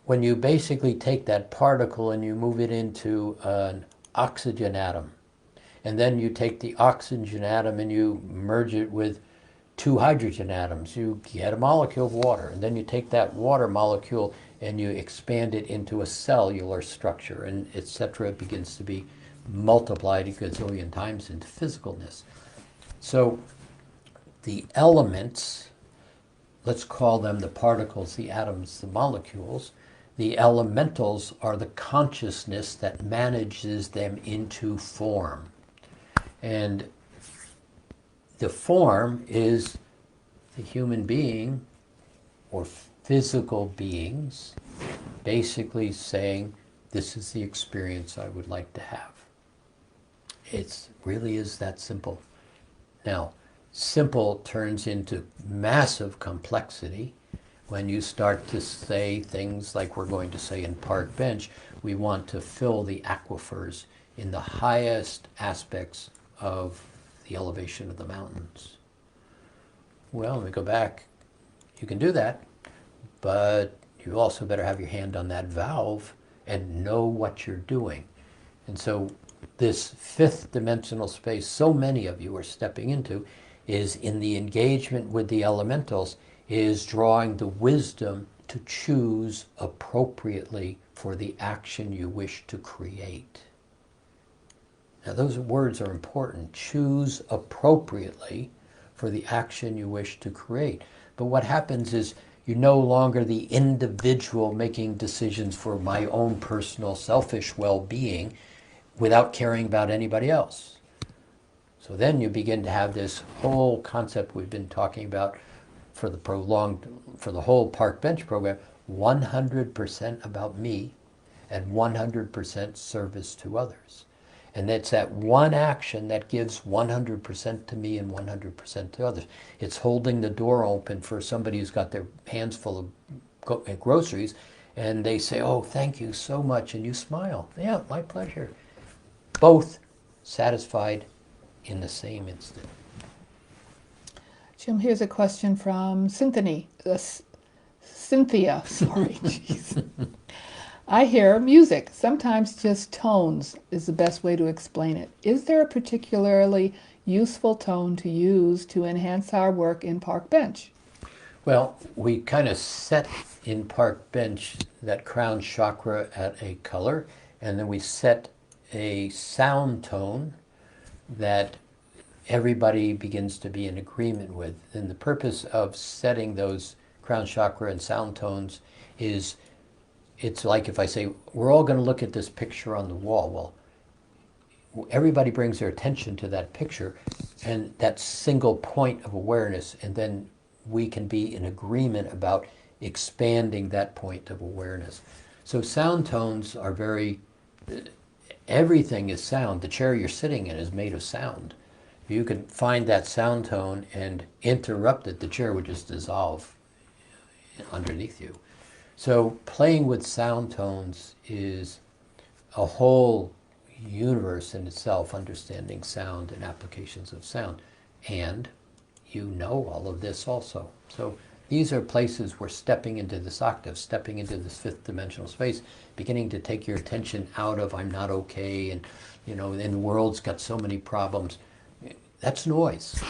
When you basically take that particle and you move it into an oxygen atom, and then you take the oxygen atom and you merge it with two hydrogen atoms, you get a molecule of water. And then you take that water molecule and you expand it into a cellular structure, and etc. It begins to be multiplied a gazillion times into physicalness. So the elements, let's call them the particles, the atoms, the molecules. The elementals are the consciousness that manages them into form. And the form is the human being or physical beings basically saying, this is the experience I would like to have. It really is that simple. Now, simple turns into massive complexity when you start to say things like we're going to say in Park Bench, we want to fill the aquifers in the highest aspects of the elevation of the mountains. Well, let me go back. You can do that, but you also better have your hand on that valve and know what you're doing. And so this fifth dimensional space so many of you are stepping into is in the engagement with the elementals, is drawing the wisdom to choose appropriately for the action you wish to create. Now those words are important. Choose appropriately for the action you wish to create. But what happens is you're no longer the individual making decisions for my own personal selfish well-being without caring about anybody else. So then you begin to have this whole concept we've been talking about for the whole park bench program, 100% about me and 100% service to others. And it's that one action that gives 100% to me and 100% to others. It's holding the door open for somebody who's got their hands full of groceries, and they say, oh, thank you so much, and you smile. Yeah, my pleasure. Both satisfied in the same instant. Jim, here's a question from Cynthia. Sorry, jeez. I hear music, sometimes just tones is the best way to explain it. Is there a particularly useful tone to use to enhance our work in park bench? Well, we kind of set in park bench that crown chakra at a color, and then we set a sound tone that everybody begins to be in agreement with. And the purpose of setting those crown chakra and sound tones is, it's like if I say, we're all going to look at this picture on the wall. Well, everybody brings their attention to that picture and that single point of awareness, and then we can be in agreement about expanding that point of awareness. So sound tones are everything is sound. The chair you're sitting in is made of sound. If you can find that sound tone and interrupt it, the chair would just dissolve underneath you. So playing with sound tones is a whole universe in itself, understanding sound and applications of sound. And you know all of this also. So these are places where stepping into this octave, stepping into this fifth dimensional space, beginning to take your attention out of I'm not okay, and and the world's got so many problems. That's noise.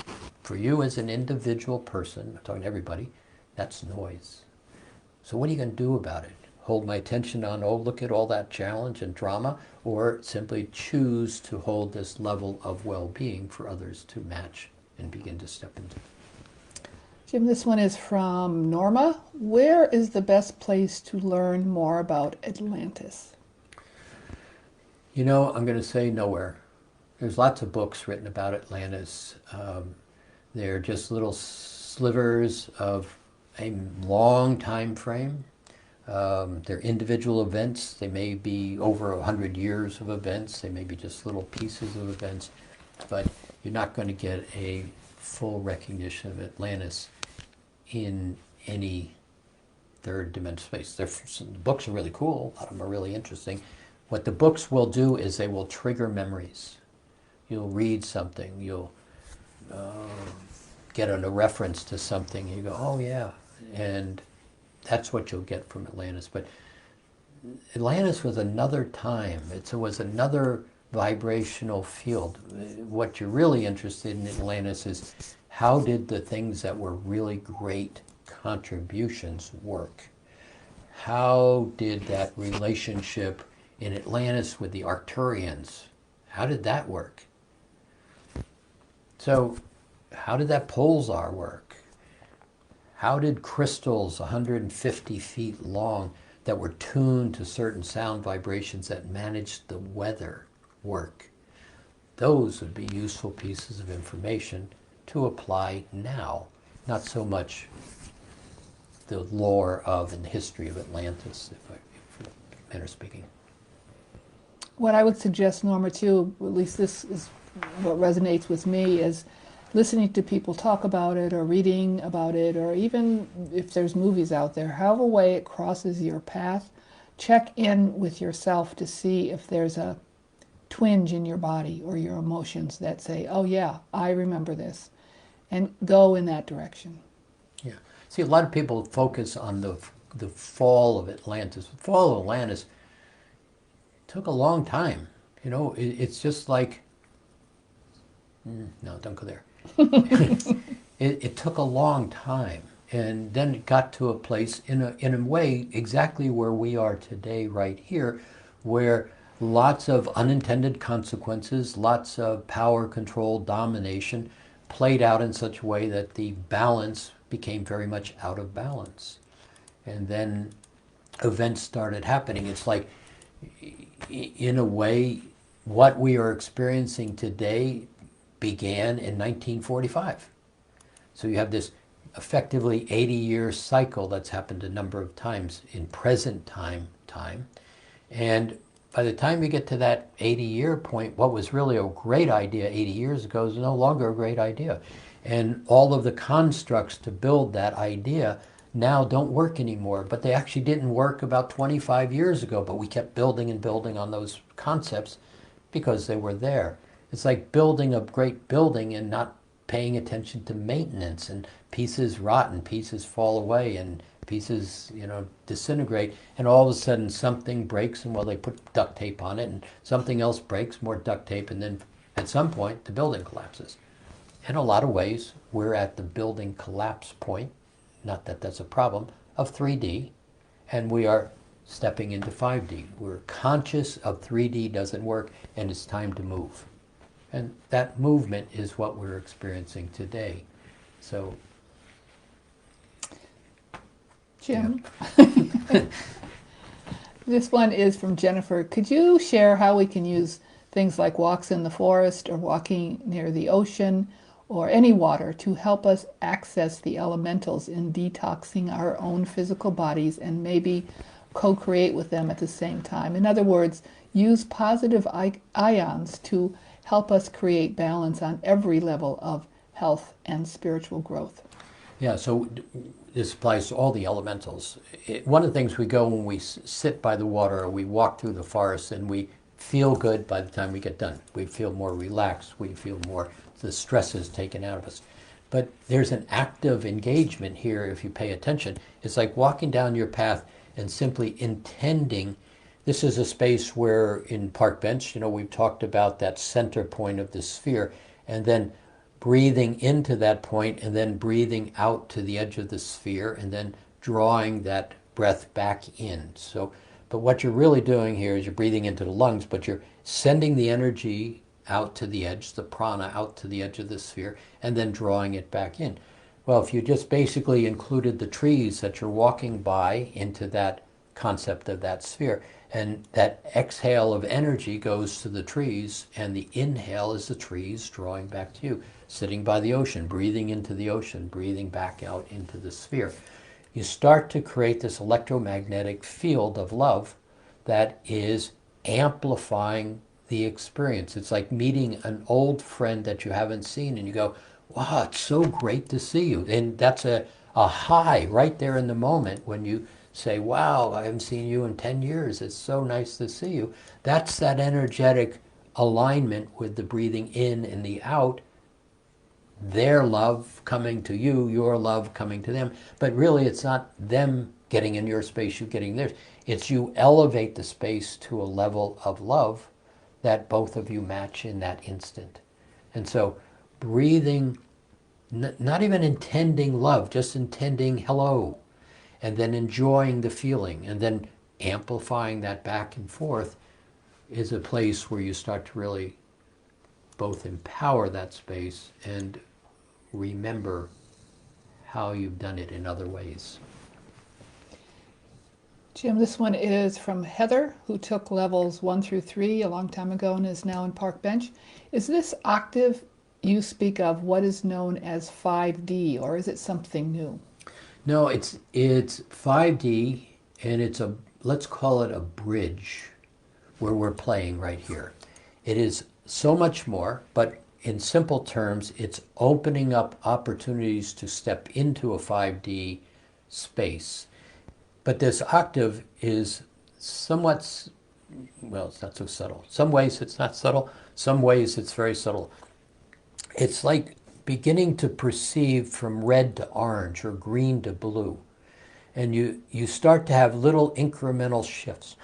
For you as an individual person, I'm talking to everybody, that's noise. So what are you going to do about it? Hold my attention on, oh, look at all that challenge and drama, or simply choose to hold this level of well-being for others to match and begin to step into? Jim, this one is from Norma. Where is the best place to learn more about Atlantis? I'm going to say nowhere. There's lots of books written about Atlantis. They're just little slivers of a long time frame. They're individual events. They may be over 100 years of events. They may be just little pieces of events. But you're not going to get a full recognition of Atlantis in any third dimension space. The books are really cool. A lot of them are really interesting. What the books will do is they will trigger memories. You'll read something. You'll get a reference to something. You go, oh yeah. And that's what you'll get from Atlantis. But Atlantis was another time. It was another vibrational field. What you're really interested in Atlantis is how did the things that were really great contributions work? How did that relationship in Atlantis with the Arcturians, how did that work? So how did that pulsar work? How did crystals 150 feet long that were tuned to certain sound vibrations that managed the weather work? Those would be useful pieces of information to apply now, not so much the lore of and history of Atlantis, if men are speaking. What I would suggest, Norma, too, at least this is what resonates with me, is listening to people talk about it or reading about it, or even if there's movies out there, however way it crosses your path, check in with yourself to see if there's a twinge in your body or your emotions that say, oh yeah, I remember this, and go in that direction. Yeah. See, a lot of people focus on the fall of Atlantis. The fall of Atlantis took a long time. It's just like, no, don't go there. It took a long time. And then it got to a place, in a way, exactly where we are today, right here, where lots of unintended consequences, lots of power, control, domination played out in such a way that the balance became very much out of balance. And then events started happening. It's like, in a way, what we are experiencing today began in 1945. So you have this effectively 80-year cycle that's happened a number of times in present time. And by the time you get to that 80-year point, what was really a great idea 80 years ago is no longer a great idea. And all of the constructs to build that idea now don't work anymore, but they actually didn't work about 25 years ago, but we kept building and building on those concepts because they were there. It's like building a great building and not paying attention to maintenance, and pieces rot and pieces fall away and pieces, disintegrate, and all of a sudden something breaks, and well, they put duct tape on it, and something else breaks, more duct tape, and then at some point the building collapses. In a lot of ways, we're at the building collapse point, not that that's a problem, of 3D, and we are stepping into 5D. We're conscious of 3D doesn't work, and it's time to move. And that movement is what we're experiencing today. So, Jim, this one is from Jennifer. Could you share how we can use things like walks in the forest or walking near the ocean or any water to help us access the elementals in detoxing our own physical bodies and maybe co-create with them at the same time? In other words, use positive ions to help us create balance on every level of health and spiritual growth. yeah, so this applies to all the elementals. One of the things we go when we sit by the water or we walk through the forest, and we feel good by the time we get done. We feel more relaxed. We feel more, the stress is taken out of us. But there's an active engagement here if you pay attention. It's like walking down your path and simply intending. This is a space where in Park Bench, we've talked about that center point of the sphere, and then breathing into that point and then breathing out to the edge of the sphere and then drawing that breath back in. So, but what you're really doing here is you're breathing into the lungs, but you're sending the energy out to the edge, the prana out to the edge of the sphere, and then drawing it back in. Well, if you just basically included the trees that you're walking by into that concept of that sphere, and that exhale of energy goes to the trees, and the inhale is the trees drawing back to you. Sitting by the ocean, breathing into the ocean, breathing back out into the sphere. You start to create this electromagnetic field of love that is amplifying the experience. It's like meeting an old friend that you haven't seen, and you go, wow, it's so great to see you. And that's a high right there in the moment when you say, wow, I haven't seen you in 10 years. It's so nice to see you. That's that energetic alignment with the breathing in and the out, their love coming to you, your love coming to them. But really, it's not them getting in your space, you getting theirs. It's you elevate the space to a level of love that both of you match in that instant. And so breathing, not even intending love, just intending hello, and then enjoying the feeling, and then amplifying that back and forth is a place where you start to really both empower that space and remember how you've done it in other ways. Jim, this one is from Heather, who took levels 1 through 3 a long time ago and is now in Park Bench. Is this octave you speak of what is known as 5D, or is it something new? No, it's 5D, and it's let's call it a bridge where we're playing right here. It is so much more, but in simple terms, it's opening up opportunities to step into a 5D space. But this octave is somewhat, well, it's not so subtle. Some ways it's not subtle, some ways it's very subtle. It's like beginning to perceive from red to orange or green to blue. And you start to have little incremental shifts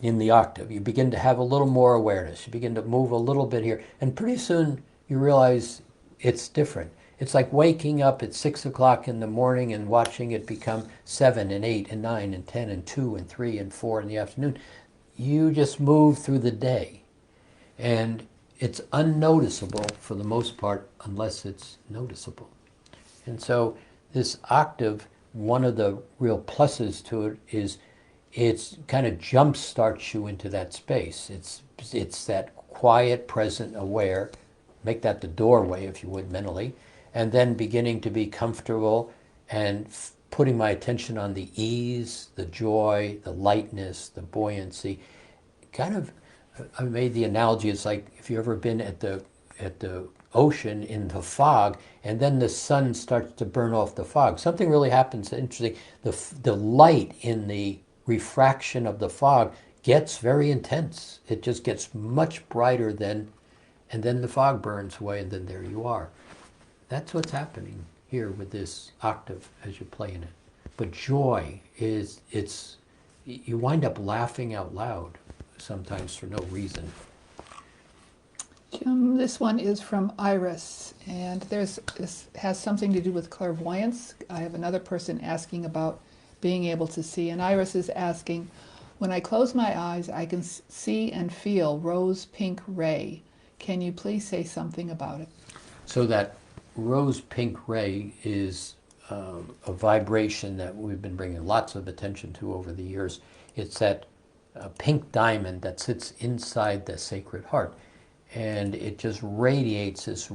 in the octave. You begin to have a little more awareness. You begin to move a little bit here. And pretty soon you realize it's different. It's like waking up at 6 o'clock in the morning and watching it become 7 and 8 and 9 and 10 and 2 and 3 and 4 in the afternoon. You just move through the day. And it's unnoticeable for the most part unless it's noticeable. And so this octave, one of the real pluses to it is it's kind of jump starts you into that space. It's that quiet, present, aware, make that the doorway if you would mentally, and then beginning to be comfortable and putting my attention on the ease, the joy, the lightness, the buoyancy. Kind of, I made the analogy, it's like if you've ever been at the ocean in the fog, and then the sun starts to burn off the fog. Something really happens interesting. The light in the refraction of the fog gets very intense. It just gets much brighter than, and then the fog burns away, and then there you are. That's what's happening here with this octave as you play in it. But joy is, you wind up laughing out loud sometimes for no reason. Jim, this one is from Iris, and this has something to do with clairvoyance. I have another person asking about being able to see, and Iris is asking, when I close my eyes, I can see and feel rose pink ray. Can you please say something about it? So that rose pink ray is a vibration that we've been bringing lots of attention to over the years. It's that pink diamond that sits inside the Sacred Heart, and it just radiates this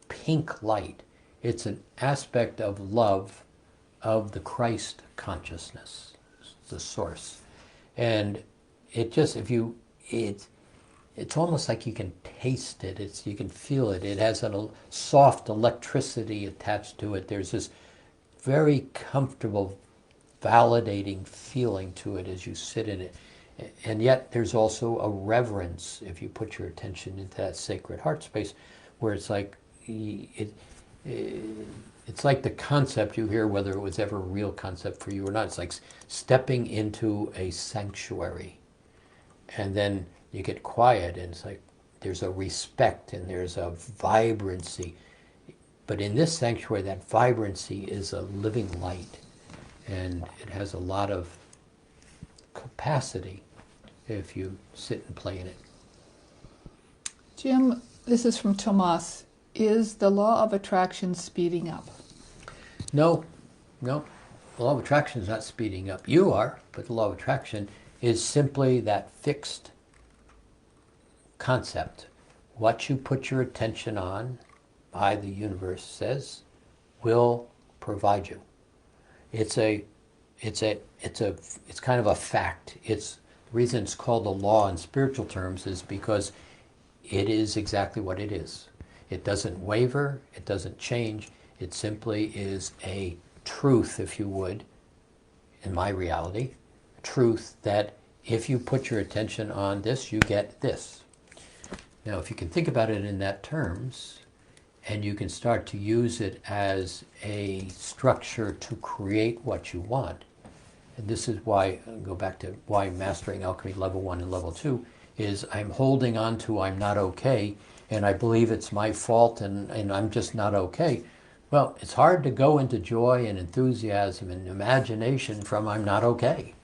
pink light. It's an aspect of love of the Christ consciousness, the source. And it just, it's almost like you can taste it. You can feel it. It has a soft electricity attached to it. There's this very comfortable, validating feeling to it as you sit in it. And yet there's also a reverence if you put your attention into that Sacred Heart space, where it's like, it's like the concept you hear, whether it was ever a real concept for you or not. It's like stepping into a sanctuary. And then you get quiet, and it's like there's a respect and there's a vibrancy. But in this sanctuary, that vibrancy is a living light, and it has a lot of capacity if you sit and play in it. Jim, this is from Tomas. Is the law of attraction speeding up? No. The law of attraction is not speeding up. You are, but the law of attraction is simply that fixed concept. What you put your attention on, the universe says, will provide you. It's kind of a fact. The reason it's called a law in spiritual terms is because it is exactly what it is. It doesn't waver, it doesn't change. It simply is a truth, if you would, in my reality, a truth that if you put your attention on this, you get this. Now, if you can think about it in that terms, and you can start to use it as a structure to create what you want, and this is why, I'll go back to why mastering alchemy level 1 and level 2 is I'm holding on to I'm not okay, and I believe it's my fault, and I'm just not okay. Well, it's hard to go into joy and enthusiasm and imagination from I'm not okay.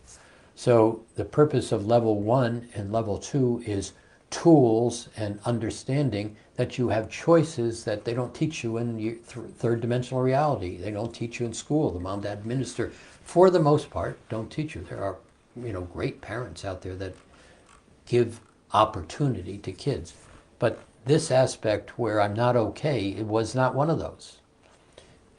So the purpose of level 1 and level 2 is tools and understanding that you have choices that they don't teach you in third dimensional reality. They don't teach you in school. The mom, dad, minister, for the most part, don't teach you. There are, great parents out there that give opportunity to kids. But this aspect where I'm not okay, it was not one of those.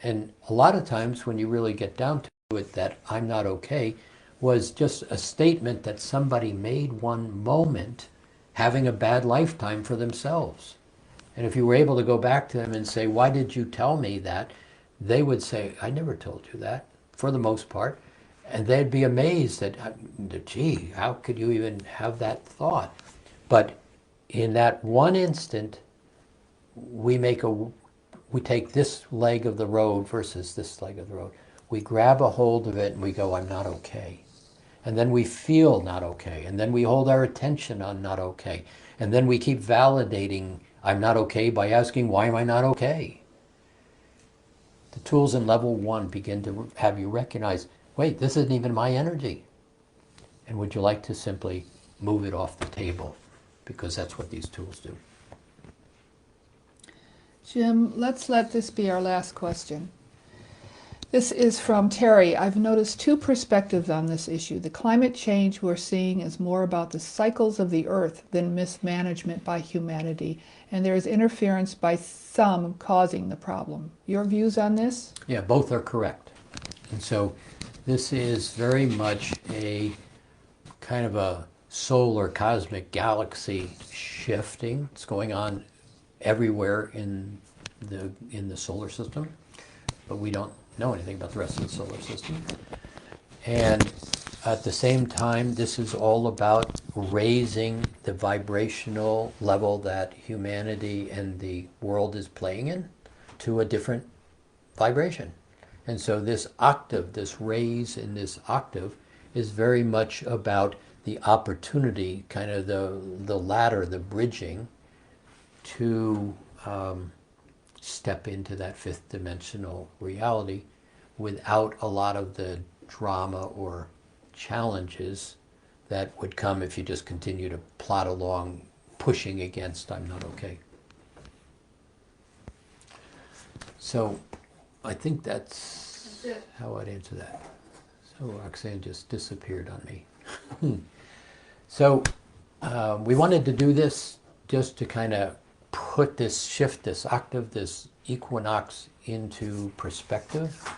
And a lot of times when you really get down to it, that I'm not okay was just a statement that somebody made one moment having a bad lifetime for themselves. And if you were able to go back to them and say, why did you tell me that? They would say, I never told you that, for the most part. And they'd be amazed that, gee, how could you even have that thought? But in that one instant, we take this leg of the road versus this leg of the road. We grab a hold of it and we go, I'm not okay. And then we feel not okay. And then we hold our attention on not okay. And then we keep validating I'm not okay by asking, why am I not okay? The tools in level 1 begin to have you recognize, wait, this isn't even my energy. And would you like to simply move it off the table? Because that's what these tools do. Jim, let's let this be our last question. This is from Terry. I've noticed two perspectives on this issue. The climate change we're seeing is more about the cycles of the earth than mismanagement by humanity, and there is interference by some causing the problem. Your views on this? Yeah, both are correct. And so this is very much a kind of a solar cosmic galaxy shifting. It's going on everywhere in the solar system, but we don't know anything about the rest of the solar system. And at the same time, this is all about raising the vibrational level that humanity and the world is playing in to a different vibration. And so this octave, this raise in this octave, is very much about the opportunity, kind of the ladder, the bridging to step into that fifth dimensional reality without a lot of the drama or challenges that would come if you just continue to plod along pushing against I'm not okay. So I think that's how I'd answer that. So Roxanne just disappeared on me. So we wanted to do this just to kind of put this shift, this octave, this equinox into perspective.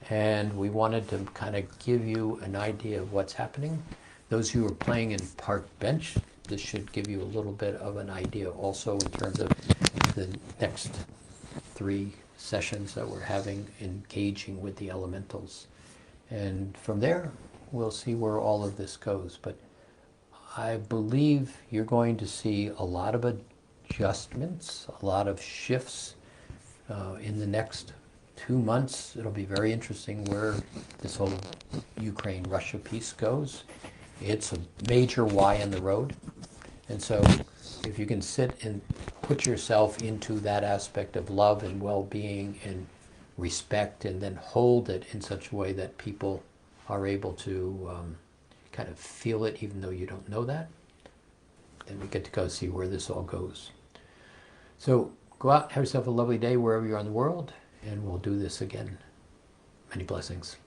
And we wanted to kind of give you an idea of what's happening. Those who are playing in park bench, this should give you a little bit of an idea also in terms of the next 3 sessions that we're having, engaging with the elementals. And from there, we'll see where all of this goes. But I believe you're going to see a lot of adjustments, a lot of shifts in the next 2 months. It'll be very interesting where this whole Ukraine-Russia peace goes. It's a major Y in the road. And so if you can sit and put yourself into that aspect of love and well-being and respect, and then hold it in such a way that people are able to kind of feel it even though you don't know that, then we get to go see where this all goes. So go out, have yourself a lovely day wherever you are in the world, and we'll do this again. Many blessings.